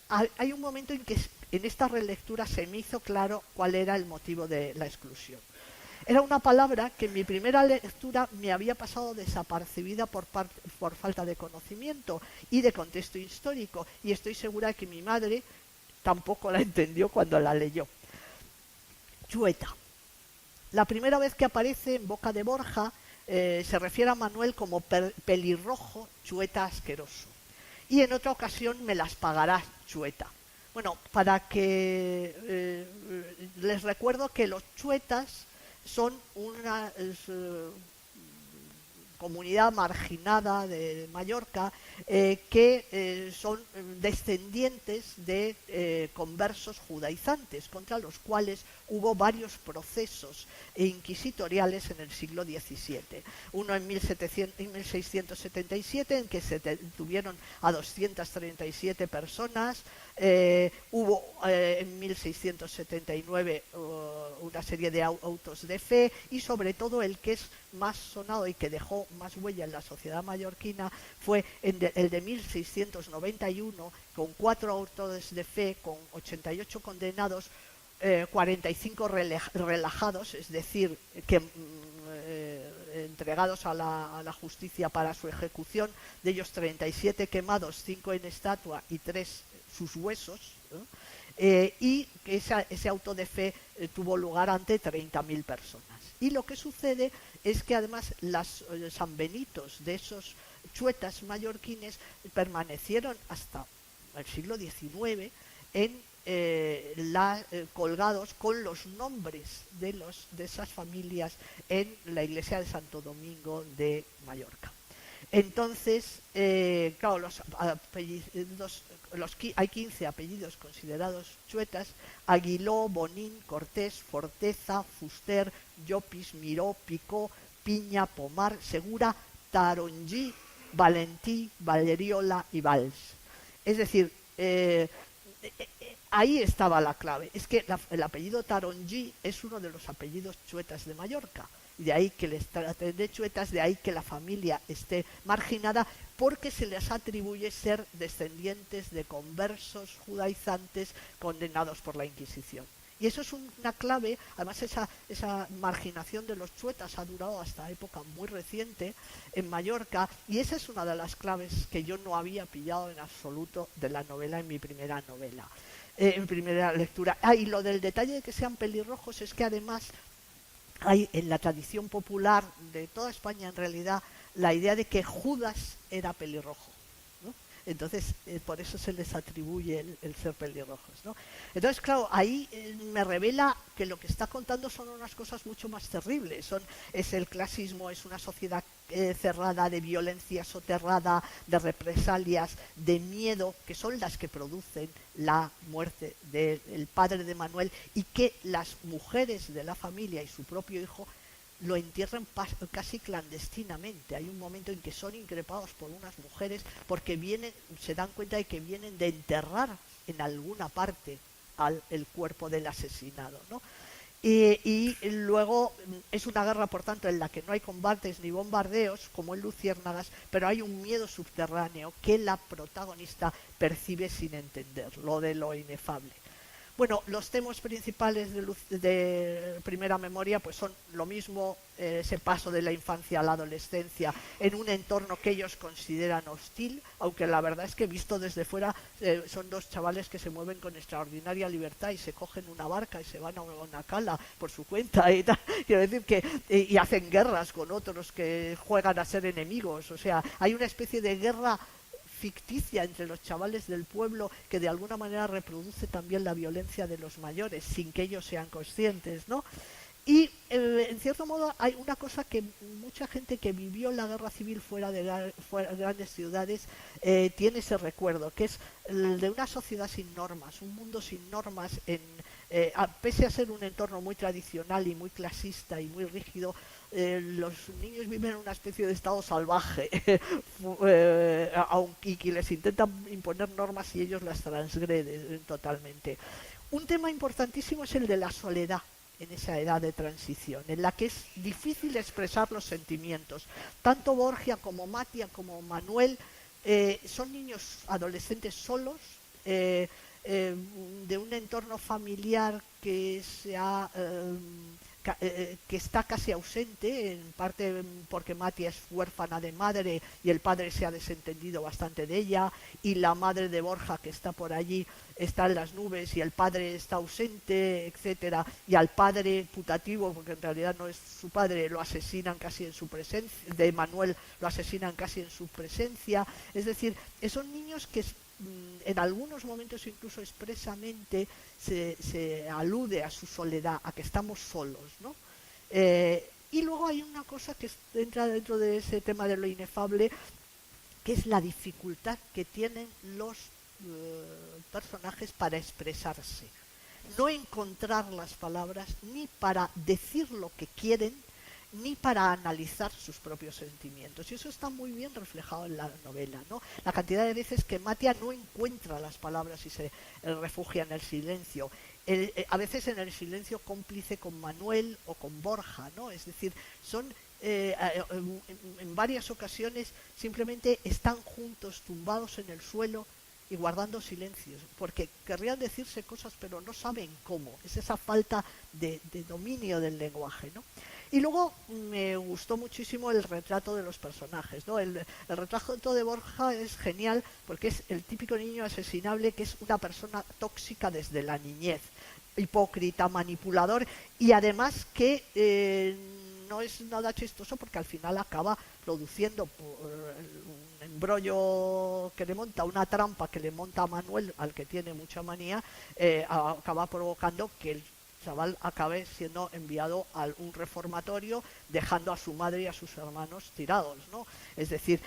hay un momento en que en esta relectura se me hizo claro cuál era el motivo de la exclusión. Era una palabra que en mi primera lectura me había pasado desapercibida por falta de conocimiento y de contexto histórico, y estoy segura de que mi madre tampoco la entendió cuando la leyó. Chueta. La primera vez que aparece en boca de Borja se refiere a Manuel como pelirrojo, chueta, asqueroso. Y en otra ocasión me las pagarás, chueta. Bueno, para que les recuerdo que los chuetas son una comunidad marginada de Mallorca que son descendientes de conversos judaizantes, contra los cuales hubo varios procesos inquisitoriales en el siglo XVII. Uno en 1677, en que se detuvieron a 237 personas. Hubo en 1679 una serie de autos de fe, y sobre todo el que es más sonado y que dejó más huella en la sociedad mallorquina fue el de 1691, con 4 autos de fe, con 88 condenados, 45 relajados, es decir, que entregados a la justicia para su ejecución, de ellos 37 quemados, 5 en estatua y 3 sus huesos, ¿no? Y que ese auto de fe tuvo lugar ante 30.000 personas. Y lo que sucede es que además los sanbenitos de esos chuetas mallorquines permanecieron hasta el siglo XIX colgados con los nombres de esas familias en la iglesia de Santo Domingo de Mallorca. Entonces, claro, los apellidos, hay 15 apellidos considerados chuetas: Aguiló, Bonín, Cortés, Forteza, Fuster, Llopis, Miró, Picó, Piña, Pomar, Segura, Taronji, Valentí, Valleriola y Valls. Es decir, ahí estaba la clave. Es que el apellido Tarongí es uno de los apellidos chuetas de Mallorca. De ahí que les traten de chuetas, de ahí que la familia esté marginada, porque se les atribuye ser descendientes de conversos judaizantes condenados por la Inquisición. Y eso es una clave. Además esa marginación de los chuetas ha durado hasta época muy reciente en Mallorca, y esa es una de las claves que yo no había pillado en absoluto de la novela en mi primera novela, en primera lectura. Y lo del detalle de que sean pelirrojos es que además hay en la tradición popular de toda España en realidad la idea de que Judas era pelirrojo, ¿no? Entonces por eso se les atribuye el ser pelirrojos, ¿no? Entonces claro, ahí me revela que lo que está contando son unas cosas mucho más terribles. Es el clasismo, es una sociedad cerrada, de violencia soterrada, de represalias, de miedo, que son las que producen la muerte del padre de Manuel, y que las mujeres de la familia y su propio hijo lo entierran casi clandestinamente. Hay un momento en que son increpados por unas mujeres porque se dan cuenta de que vienen de enterrar en alguna parte el cuerpo del asesinado, ¿no? Y luego es una guerra, por tanto, en la que no hay combates ni bombardeos, como en Luciérnagas, pero hay un miedo subterráneo que la protagonista percibe sin entender, lo de lo inefable. Bueno, los temas principales de Primera Memoria pues son lo mismo, ese paso de la infancia a la adolescencia en un entorno que ellos consideran hostil, aunque la verdad es que visto desde fuera son dos chavales que se mueven con extraordinaria libertad y se cogen una barca y se van a una cala por su cuenta y tal. Quiero decir que y hacen guerras con otros que juegan a ser enemigos. O sea, hay una especie de guerra ficticia entre los chavales del pueblo que de alguna manera reproduce también la violencia de los mayores sin que ellos sean conscientes, ¿no? Y en cierto modo hay una cosa que mucha gente que vivió la guerra civil fuera de grandes ciudades tiene ese recuerdo, que es el de una sociedad sin normas, un mundo sin normas, pese a ser un entorno muy tradicional y muy clasista y muy rígido. Los niños viven en una especie de estado salvaje aunque les intentan imponer normas y ellos las transgreden totalmente. Un tema importantísimo es el de la soledad en esa edad de transición, en la que es difícil expresar los sentimientos. Tanto Borgia como Matia como Manuel son niños adolescentes solos, de un entorno familiar que está casi ausente, en parte porque Matia es huérfana de madre y el padre se ha desentendido bastante de ella, y la madre de Borja, que está por allí, está en las nubes y el padre está ausente, etcétera, y al padre putativo, porque en realidad no es su padre, lo asesinan casi en su presencia, de Manuel lo asesinan casi en su presencia. Es decir, son niños que en algunos momentos incluso expresamente se alude a su soledad, a que estamos solos, ¿no? Y luego hay una cosa que entra dentro de ese tema de lo inefable, que es la dificultad que tienen los personajes para expresarse. No encontrar las palabras ni para decir lo que quieren, ni para analizar sus propios sentimientos. Y eso está muy bien reflejado en la novela, ¿no? La cantidad de veces que Matia no encuentra las palabras y se refugia en el silencio. A veces en el silencio cómplice con Manuel o con Borja, ¿no? Es decir, son en varias ocasiones simplemente están juntos, tumbados en el suelo y guardando silencios, porque querrían decirse cosas pero no saben cómo. Es esa falta de dominio del lenguaje, ¿no? Y luego me gustó muchísimo el retrato de los personajes, ¿no? El retrato de Borja es genial porque es el típico niño asesinable que es una persona tóxica desde la niñez, hipócrita, manipulador, y además que no es nada chistoso porque al final acaba produciendo un embrollo que le monta, una trampa que le monta a Manuel, al que tiene mucha manía, acaba provocando que el chaval acabe siendo enviado a un reformatorio, dejando a su madre y a sus hermanos tirados, ¿no? Es decir,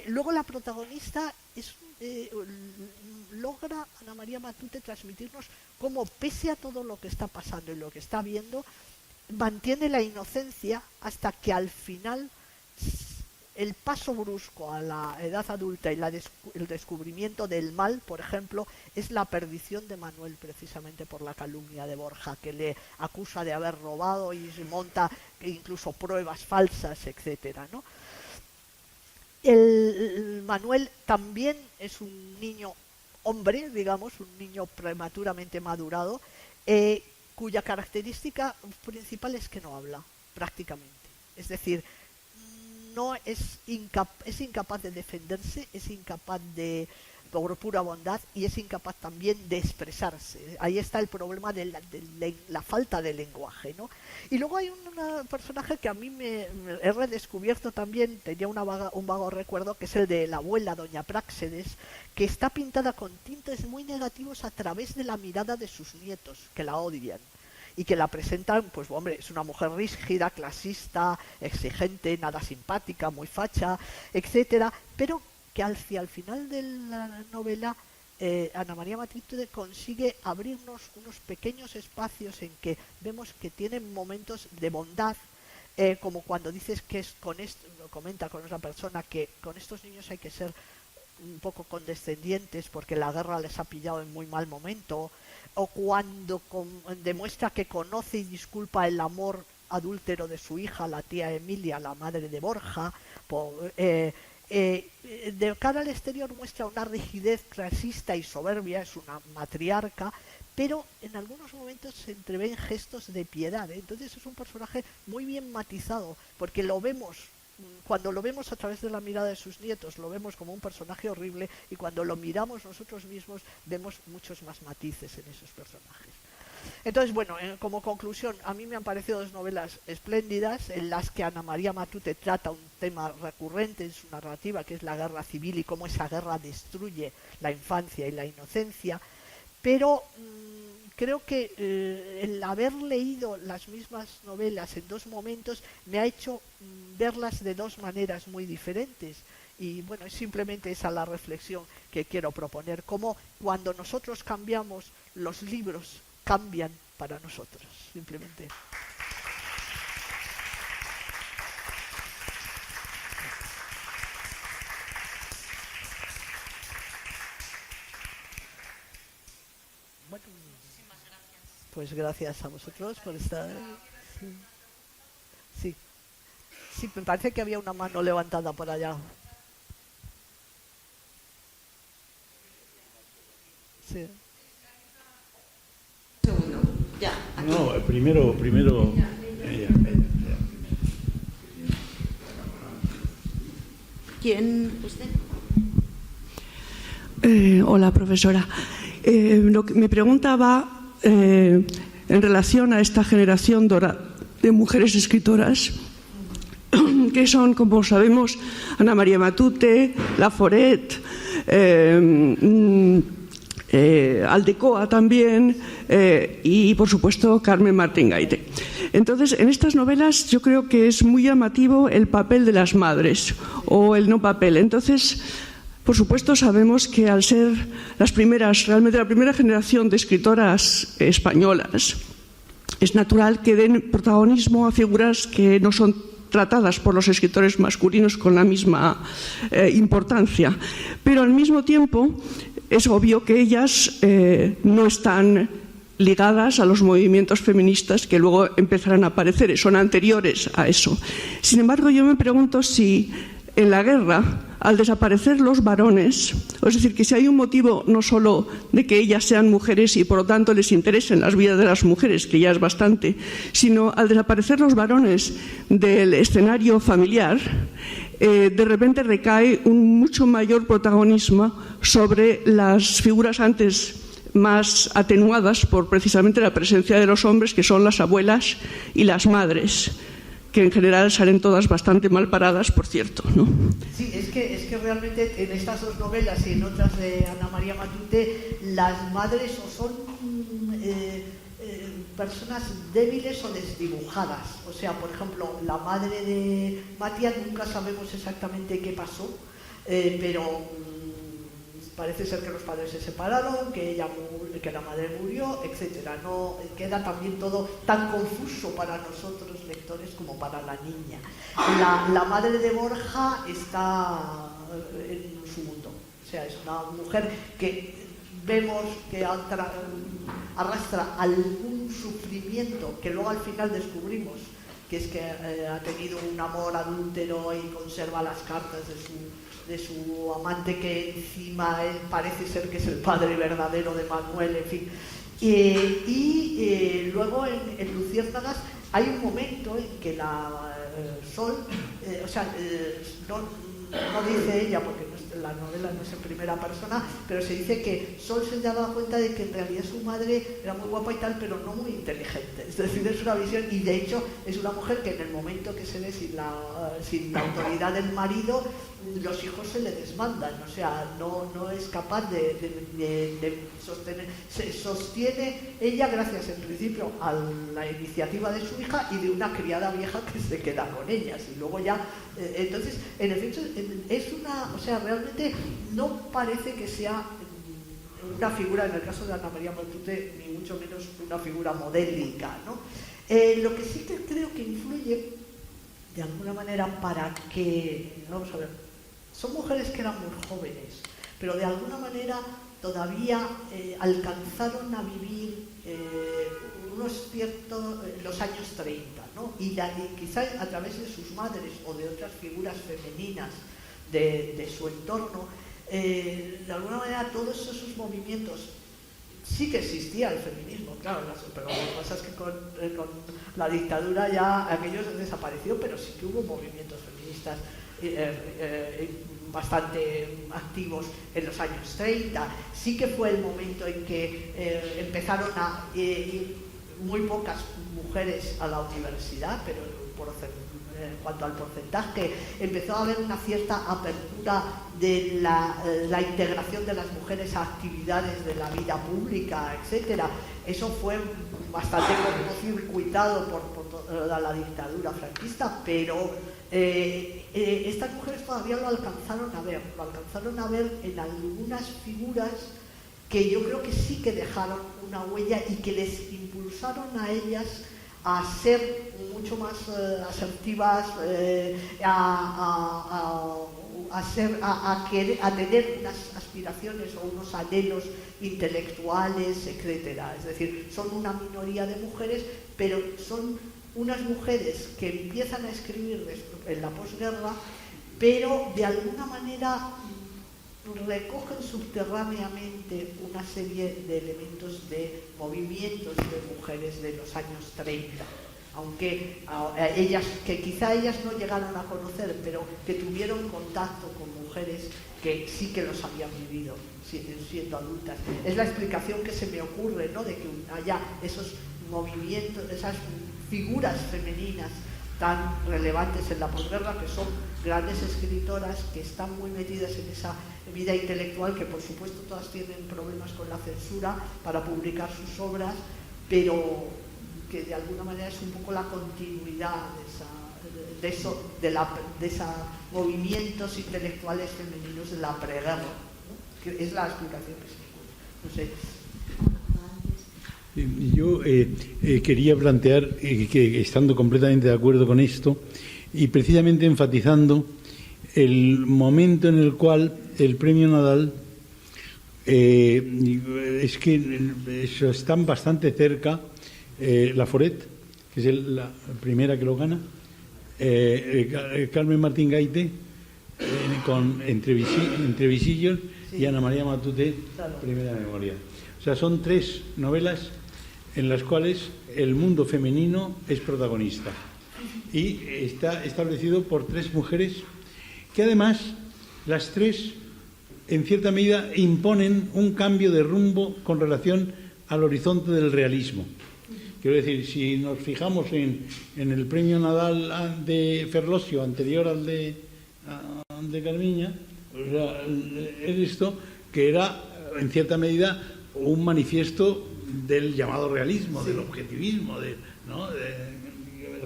luego la protagonista logra, Ana María Matute, transmitirnos cómo, pese a todo lo que está pasando y lo que está viendo, mantiene la inocencia hasta que al final el paso brusco a la edad adulta y el descubrimiento del mal, por ejemplo, es la perdición de Manuel precisamente por la calumnia de Borja, que le acusa de haber robado y se monta incluso pruebas falsas, etcétera, ¿no? El Manuel también es un niño hombre, digamos, un niño prematuramente madurado, cuya característica principal es que no habla, prácticamente. Es decir, no es incapaz de defenderse, es incapaz de, por pura bondad, y es incapaz también de expresarse. Ahí está el problema de la falta de lenguaje, ¿no? Y luego hay un personaje que a mí me he redescubierto también, tenía un vago recuerdo, que es el de la abuela, doña Práxedes, que está pintada con tintes muy negativos a través de la mirada de sus nietos, que la odian. Y que la presentan, pues hombre, es una mujer rígida, clasista, exigente, nada simpática, muy facha, etcétera, pero que hacia el final de la novela Ana María Matute consigue abrirnos unos pequeños espacios en que vemos que tienen momentos de bondad, como cuando dices que es con esto, lo comenta con otra persona, que con estos niños hay que ser un poco condescendientes porque la guerra les ha pillado en muy mal momento, o cuando demuestra que conoce y disculpa el amor adúltero de su hija, la tía Emilia, la madre de Borja. De cara al exterior muestra una rigidez clasista y soberbia, es una matriarca, pero en algunos momentos se entreven gestos de piedad, ¿eh? Entonces es un personaje muy bien matizado, porque lo vemos, cuando lo vemos a través de la mirada de sus nietos, lo vemos como un personaje horrible, y cuando lo miramos nosotros mismos vemos muchos más matices en esos personajes. Entonces, bueno, como conclusión, a mí me han parecido dos novelas espléndidas en las que Ana María Matute trata un tema recurrente en su narrativa, que es la guerra civil y cómo esa guerra destruye la infancia y la inocencia, pero creo que el haber leído las mismas novelas en dos momentos me ha hecho verlas de dos maneras muy diferentes. Y bueno, es simplemente esa la reflexión que quiero proponer, cómo cuando nosotros cambiamos, los libros cambian para nosotros, simplemente. Bueno, muchísimas gracias. Pues gracias a vosotros por estar. Sí. Sí, me parece que había una mano levantada por allá. Sí. Segundo. Ya. Aquí. No, primero. ¿Quién? ¿Usted? Hola, profesora. Lo que me preguntaba en relación a esta generación de mujeres escritoras, que son, como sabemos, Ana María Matute, Laforet, Aldecoa también, y por supuesto Carmen Martín Gaite. Entonces, en estas novelas yo creo que es muy llamativo el papel de las madres o el no papel. Entonces, por supuesto, sabemos que al ser las primeras, realmente la primera generación de escritoras españolas, es natural que den protagonismo a figuras que no son tratadas por los escritores masculinos con la misma importancia. Pero al mismo tiempo es obvio que ellas no están ligadas a los movimientos feministas que luego empezarán a aparecer, son anteriores a eso. Sin embargo, yo me pregunto si en la guerra, al desaparecer los varones, es decir, que si hay un motivo no solo de que ellas sean mujeres y por lo tanto les interesen las vidas de las mujeres, que ya es bastante, sino al desaparecer los varones del escenario familiar, de repente recae un mucho mayor protagonismo sobre las figuras antes más atenuadas por precisamente la presencia de los hombres, que son las abuelas y las madres, que en general salen todas bastante mal paradas, por cierto, ¿no? Sí, es que realmente en estas dos novelas y en otras de Ana María Matute, las madres o son personas débiles o desdibujadas. O sea, por ejemplo, la madre de Matías nunca sabemos exactamente qué pasó, pero parece ser que los padres se separaron, que la madre murió, etcétera. No queda también todo tan confuso para nosotros lectores como para la niña. La madre de Borja está en su mundo, o sea, es una mujer que vemos que arrastra algún sufrimiento que luego al final descubrimos que es que ha tenido un amor adúltero y conserva las cartas de su amante, que encima parece ser que es el padre verdadero de Manuel, en fin. Luego en Luciérnagas hay un momento en que la Sol, no dice ella, porque la novela no es en primera persona, pero se dice que Sol se daba cuenta de que en realidad su madre era muy guapa y tal, pero no muy inteligente. Es decir, es una visión, y de hecho es una mujer que en el momento que se ve sin la autoridad del marido, los hijos se le desmandan, o sea, no es capaz de sostener. Se sostiene ella gracias en principio a la iniciativa de su hija y de una criada vieja que se queda con ellas, y luego ya entonces en efecto es una, o sea, realmente no parece que sea una figura, en el caso de Ana María Matute, ni mucho menos una figura modélica, ¿no? Lo que sí que creo que influye de alguna manera para que, vamos a ver, son mujeres que eran muy jóvenes, pero de alguna manera todavía alcanzaron a vivir los años 30, ¿no? Y quizá a través de sus madres o de otras figuras femeninas de su entorno, de alguna manera todos esos movimientos. Sí que existía el feminismo, claro, pero lo que pasa es que con la dictadura ya aquello desapareció, pero sí que hubo movimientos feministas bastante activos en los años 30. Sí que fue el momento en que empezaron a ir muy pocas mujeres a la universidad, pero en cuanto al porcentaje, empezó a haber una cierta apertura de la integración de las mujeres a actividades de la vida pública, etcétera. Eso fue bastante circuitado por toda la dictadura franquista, pero estas mujeres todavía lo alcanzaron a ver en algunas figuras que yo creo que sí que dejaron una huella y que les impulsaron a ellas a ser mucho más asertivas, a tener unas aspiraciones o unos anhelos intelectuales, etcétera. Es decir, son una minoría de mujeres, pero son unas mujeres que empiezan a escribir en la posguerra, pero de alguna manera recogen subterráneamente una serie de elementos de movimientos de mujeres de los años 30, aunque ellas, que quizá ellas no llegaron a conocer, pero que tuvieron contacto con mujeres que sí que los habían vivido siendo adultas. Es la explicación que se me ocurre, ¿no?, de que haya esos movimientos, esas figuras femeninas tan relevantes en la posguerra, que son grandes escritoras que están muy metidas en esa vida intelectual, que por supuesto todas tienen problemas con la censura para publicar sus obras, pero que de alguna manera es un poco la continuidad de esos movimientos intelectuales femeninos de la preguerra, ¿no? Que es la explicación que se me ocurre. No sé. Yo quería plantear que, estando completamente de acuerdo con esto, y precisamente enfatizando el momento en el cual el premio Nadal, es que están bastante cerca, Laforet, que es la primera que lo gana, Carmen Martín Gaite, entre Visillos, y Ana María Matute, Primera Memoria. O sea, son tres novelas en las cuales el mundo femenino es protagonista y está establecido por tres mujeres que además las tres en cierta medida imponen un cambio de rumbo con relación al horizonte del realismo. Quiero decir, si nos fijamos en el premio Nadal de Ferlosio anterior al de Carmiña, o sea, es esto que era en cierta medida un manifiesto del llamado realismo, del objetivismo, del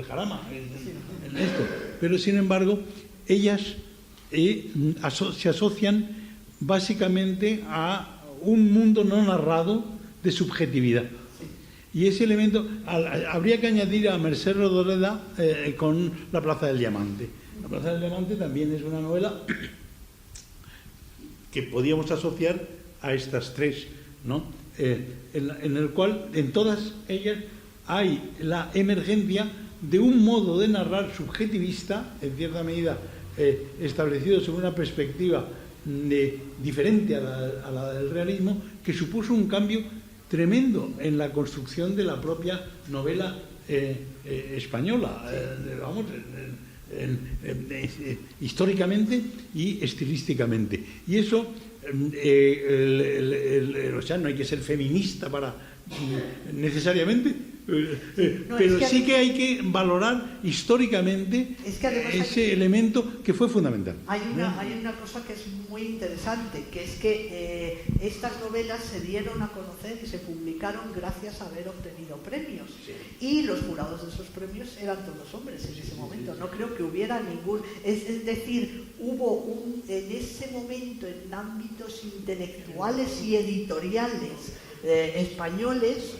jarama, en esto. Pero sin embargo, ellas se asocian básicamente a un mundo no narrado de subjetividad. Y ese elemento habría que añadir a Mercè Rodoreda con La Plaza del Diamante. La Plaza del Diamante también es una novela que podíamos asociar a estas tres, ¿no? En el cual, en todas ellas, hay la emergencia de un modo de narrar subjetivista, en cierta medida establecido sobre una perspectiva diferente a la del realismo, que supuso un cambio tremendo en la construcción de la propia novela española, vamos, históricamente y estilísticamente. Y eso, o sea, no hay que ser feminista para necesariamente, pero sí que hay que valorar históricamente ese elemento que fue fundamental. Hay una cosa que es muy interesante, que es que estas novelas se dieron a conocer y se publicaron gracias a haber obtenido premios. Y los jurados de esos premios eran todos hombres en ese momento. No creo que hubiera ningún... Es decir, hubo en ese momento, en ámbitos intelectuales y editoriales españoles,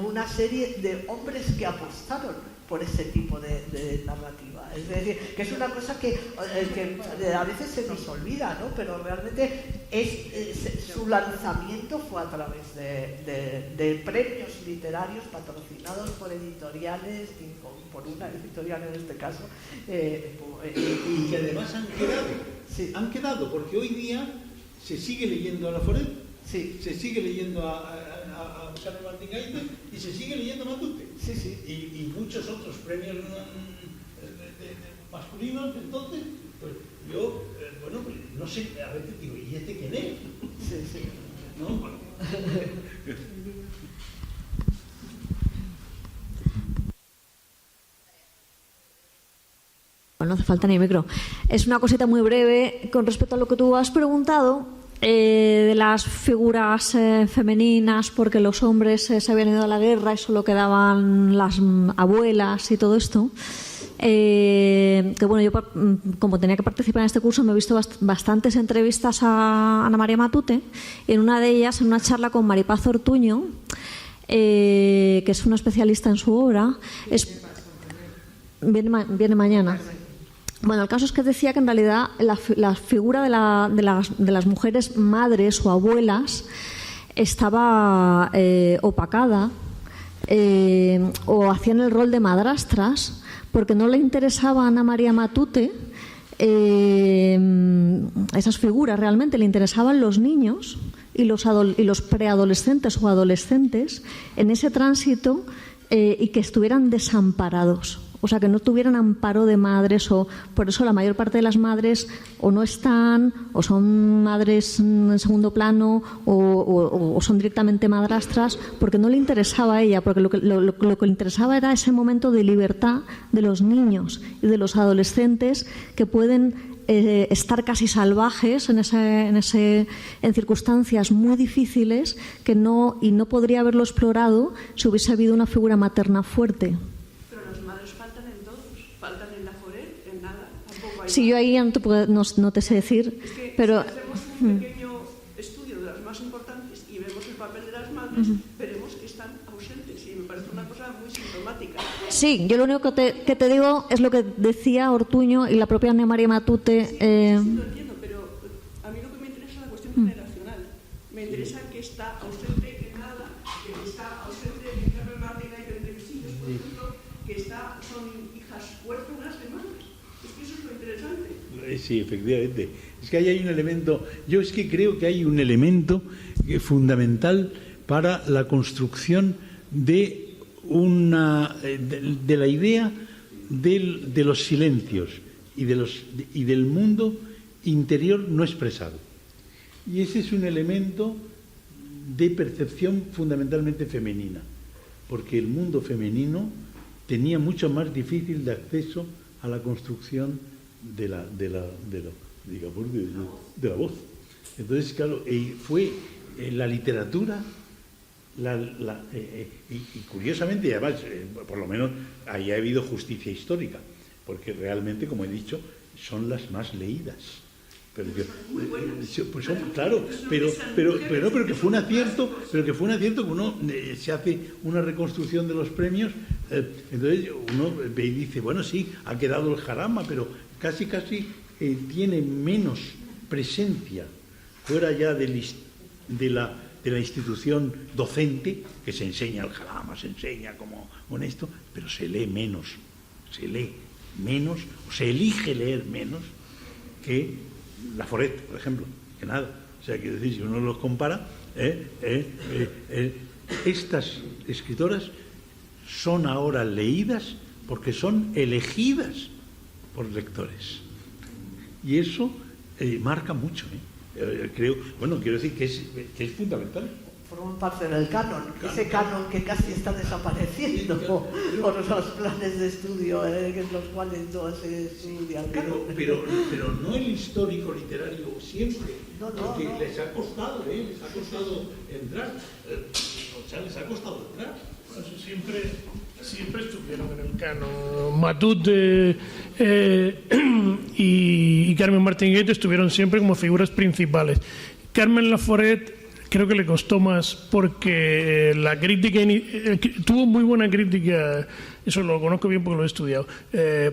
una serie de hombres que apostaron por ese tipo de narrativa. Es decir, que es una cosa que a veces se nos olvida, ¿no? Pero realmente su lanzamiento fue a través de premios literarios patrocinados por editoriales, por una editorial en este caso. Y que además han quedado. Sí. Han quedado, porque hoy día se sigue leyendo a Laforet. Sí. Se sigue leyendo a Carmen Martín Gaite y se sigue leyendo a Matute. Sí, sí. Y muchos otros premios masculinos. Entonces, pues yo, bueno, pues no sé, a veces digo, ¿y este quién es? Sí, sí. ¿No? Bueno. No hace falta ni micro. Es una cosita muy breve con respecto a lo que tú has preguntado. De las figuras femeninas, porque los hombres se habían ido a la guerra y solo quedaban las abuelas y todo esto. Que bueno, yo como tenía que participar en este curso me he visto bastantes entrevistas a Ana María Matute, y en una de ellas, en una charla con Maripaz Ortuño, que es una especialista en su obra, viene mañana. Bueno, el caso es que decía que en realidad la figura de las mujeres madres o abuelas estaba opacada o hacían el rol de madrastras, porque no le interesaba a Ana María Matute esas figuras. Realmente le interesaban los niños y los preadolescentes o adolescentes en ese tránsito, y que estuvieran desamparados. O sea, que no tuvieran amparo de madres, o por eso la mayor parte de las madres o no están, o son madres en segundo plano, o son directamente madrastras, porque no le interesaba a ella, porque lo que le interesaba era ese momento de libertad de los niños y de los adolescentes, que pueden estar casi salvajes en circunstancias muy difíciles, y no podría haberlo explorado si hubiese habido una figura materna fuerte. Sí, yo ahí ya no te sé decir, es que pero... Si hacemos un pequeño estudio de las más importantes y vemos el papel de las madres, veremos que están ausentes, y me parece una cosa muy sintomática. Sí, yo lo único que te digo es lo que decía Ortuño y la propia Ana María Matute. Sí, lo entiendo, pero a mí lo que me interesa es la cuestión generacional. Me interesa que está ausente en nada, que está ausente en Carmen Martín y en Trevisillos, por ejemplo, que son hijas huérfanas de madres. Es que eso es lo interesante. Sí, efectivamente. Es que ahí hay un elemento, yo es que creo que hay un elemento fundamental para la construcción de la idea de los silencios y del mundo interior no expresado. Y ese es un elemento de percepción fundamentalmente femenina, porque el mundo femenino tenía mucho más difícil de acceso a la construcción de la voz. Entonces, claro, fue la literatura, y curiosamente, y además, por lo menos ahí ha habido justicia histórica, porque realmente, como he dicho, son las más leídas. Pero pues claro, pero que fue un acierto, que uno se hace una reconstrucción de los premios, entonces uno ve y dice, bueno, sí, ha quedado el jarama, pero casi tiene menos presencia fuera ya de la institución docente, que se enseña el jarama, se enseña como honesto, pero se lee menos, o se elige leer menos que Laforet, por ejemplo, que nada. O sea, quiero decir, si uno los compara, estas escritoras son ahora leídas porque son elegidas por lectores. Y eso marca mucho, quiero decir que es fundamental. Forman parte del canon, ese canon que casi está desapareciendo por los planes de estudio en los cuales no se estudia el canon. Pero no el histórico literario siempre, porque les ha costado entrar, les ha costado entrar. Siempre estuvieron en el canon. Matute y Carmen Martín-Gaite estuvieron siempre como figuras principales. Carmen Laforet creo que le costó más porque la crítica tuvo muy buena crítica, eso lo conozco bien porque lo he estudiado.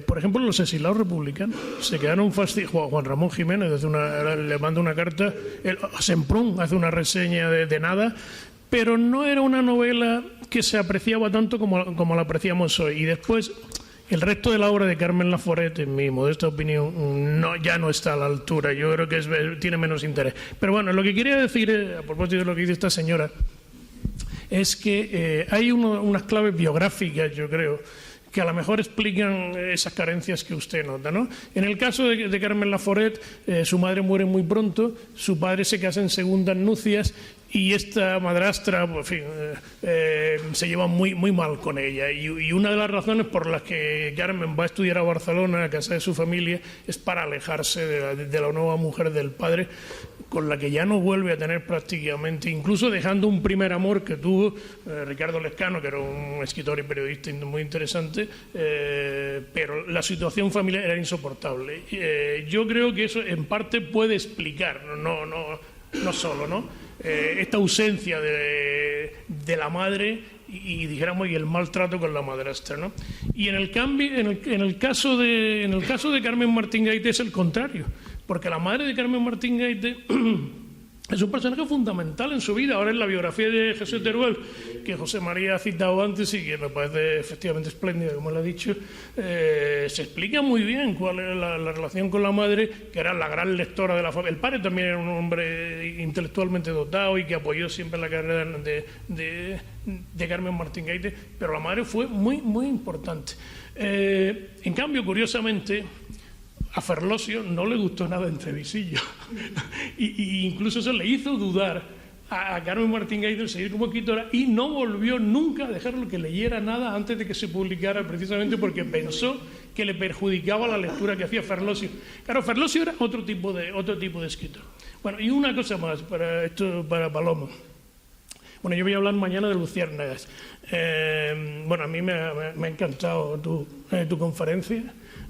Por ejemplo, los exilados republicanos se quedaron fascinados. Juan Ramón Jiménez le manda una carta, Semprún hace una reseña de nada, pero no era una novela que se apreciaba tanto como la apreciamos hoy. Y después, el resto de la obra de Carmen Laforet, en mi modesta opinión, ya no está a la altura. Yo creo que tiene menos interés. Pero bueno, lo que quería decir, a propósito de lo que dice esta señora, es que hay unas claves biográficas, yo creo, que a lo mejor explican esas carencias que usted nota, ¿no? En el caso de Carmen Laforet, su madre muere muy pronto, su padre se casa en segundas nupcias y esta madrastra, en fin, se lleva muy mal con ella. Y una de las razones por las que Carmen va a estudiar a Barcelona, a casa de su familia, es para alejarse de la nueva mujer del padre, con la que ya no vuelve a tener prácticamente, incluso dejando un primer amor que tuvo Ricardo Lezcano, que era un escritor y periodista muy interesante, pero la situación familiar era insoportable. Yo creo que eso en parte puede explicar, no solo, ¿no? Esta ausencia de la madre y dijéramos y el maltrato con la madrastra, ¿no? Y en el caso de Carmen Martín-Gaite es el contrario, porque la madre de Carmen Martín-Gaite es un personaje fundamental en su vida. Ahora en la biografía de José Teruel, que José María ha citado antes y que me parece efectivamente espléndida, como le ha dicho, se explica muy bien cuál era la relación con la madre, que era la gran lectora de la familia. El padre también era un hombre intelectualmente dotado y que apoyó siempre la carrera de Carmen Martín-Gaite, pero la madre fue muy importante. En cambio, curiosamente, a Ferlosio no le gustó nada Entrevisillo y incluso eso le hizo dudar a Carmen Martín-Gaite de seguir como escritora y no volvió nunca a dejarlo que leyera nada antes de que se publicara, precisamente porque pensó que le perjudicaba la lectura que hacía Ferlosio. Claro, Ferlosio era otro tipo de escritor. Bueno, y una cosa más para Paloma. Bueno, yo voy a hablar mañana de Luciérnagas. Bueno, a mí me ha encantado tu conferencia.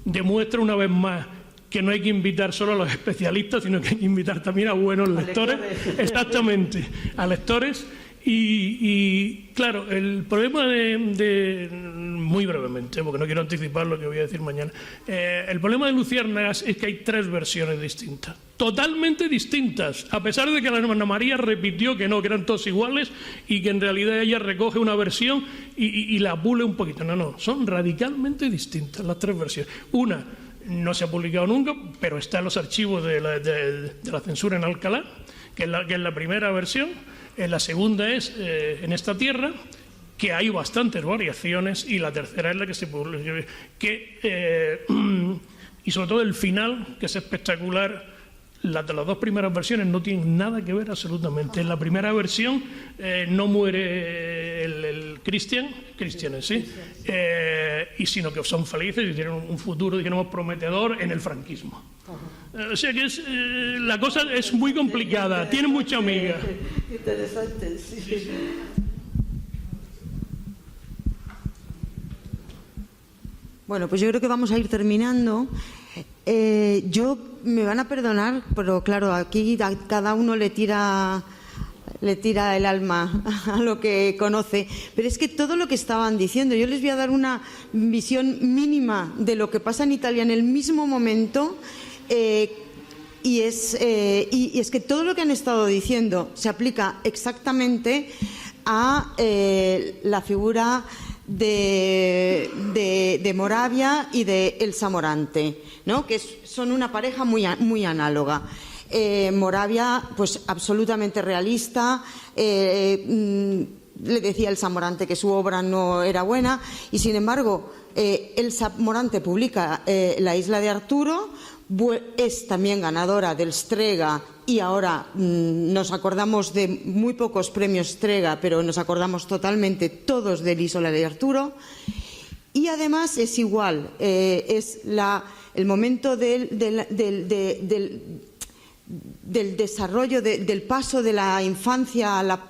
Demuestra una vez más que no hay que invitar solo a los especialistas, sino que hay que invitar también a buenos lectores. Exactamente, a lectores. Y claro, el problema muy brevemente, porque no quiero anticipar lo que voy a decir mañana, el problema de Luciérnagas es que hay 3 versiones distintas, totalmente distintas, a pesar de que la Ana María repitió que eran todos iguales y que en realidad ella recoge una versión y la pule un poquito. No, son radicalmente distintas las 3 versiones. Una no se ha publicado nunca, pero está en los archivos de la censura en Alcalá, que es la primera versión. La segunda es En esta tierra, que hay bastantes variaciones, y la tercera es la que se publica, y sobre todo el final, que es espectacular. Las 2 primeras versiones no tienen nada que ver absolutamente. En la primera versión no muere el Cristian, ¿sí? Y sino que son felices y tienen un futuro, digamos, prometedor en el franquismo. O sea que la cosa es muy complicada, tiene mucha amiga. Interesante, sí. Bueno, pues yo creo que vamos a ir terminando. Yo, me van a perdonar, pero claro, aquí cada uno le tira el alma a lo que conoce, pero es que todo lo que estaban diciendo, yo les voy a dar una visión mínima de lo que pasa en Italia en el mismo momento, y es que todo lo que han estado diciendo se aplica exactamente a la figura de Moravia y de Elsa Morante, ¿no? Que son una pareja muy análoga. Moravia, pues absolutamente realista, le decía Elsa Morante que su obra no era buena, y sin embargo Elsa Morante publica La isla de Arturo, es también ganadora del Strega, y ahora nos acordamos de muy pocos premios Strega, pero nos acordamos totalmente todos de La isla de Arturo, y además es igual, es el momento del desarrollo, del paso de la infancia a la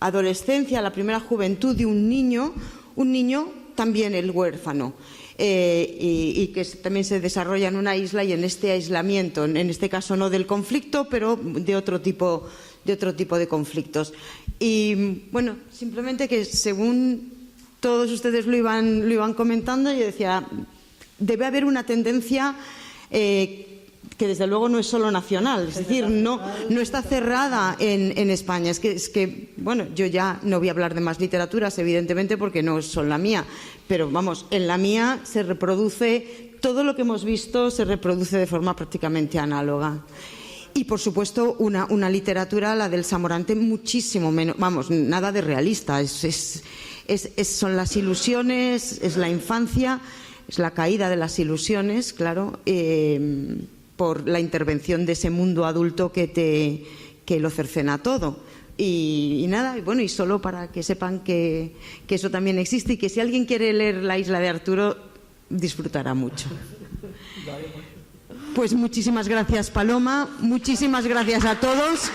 adolescencia, a la primera juventud de un niño también el huérfano, y que también se desarrolla en una isla, y en este aislamiento, en este caso no del conflicto, pero de otro tipo de conflictos. Y bueno, simplemente que según todos ustedes lo iban comentando, yo decía, debe haber una tendencia que desde luego no es solo nacional, es decir, no está cerrada en España. Es que, bueno, yo ya no voy a hablar de más literaturas, evidentemente, porque no son la mía, pero vamos, en la mía se reproduce, todo lo que hemos visto se reproduce de forma prácticamente análoga. Y, por supuesto, una literatura, la del Elsa Morante, muchísimo menos, vamos, nada de realista, son las ilusiones, es la infancia, es la caída de las ilusiones, claro, por la intervención de ese mundo adulto que lo cercena todo. Y nada, y bueno, y solo para que sepan que eso también existe, y que si alguien quiere leer La isla de Arturo, disfrutará mucho. Pues muchísimas gracias, Paloma, muchísimas gracias a todos.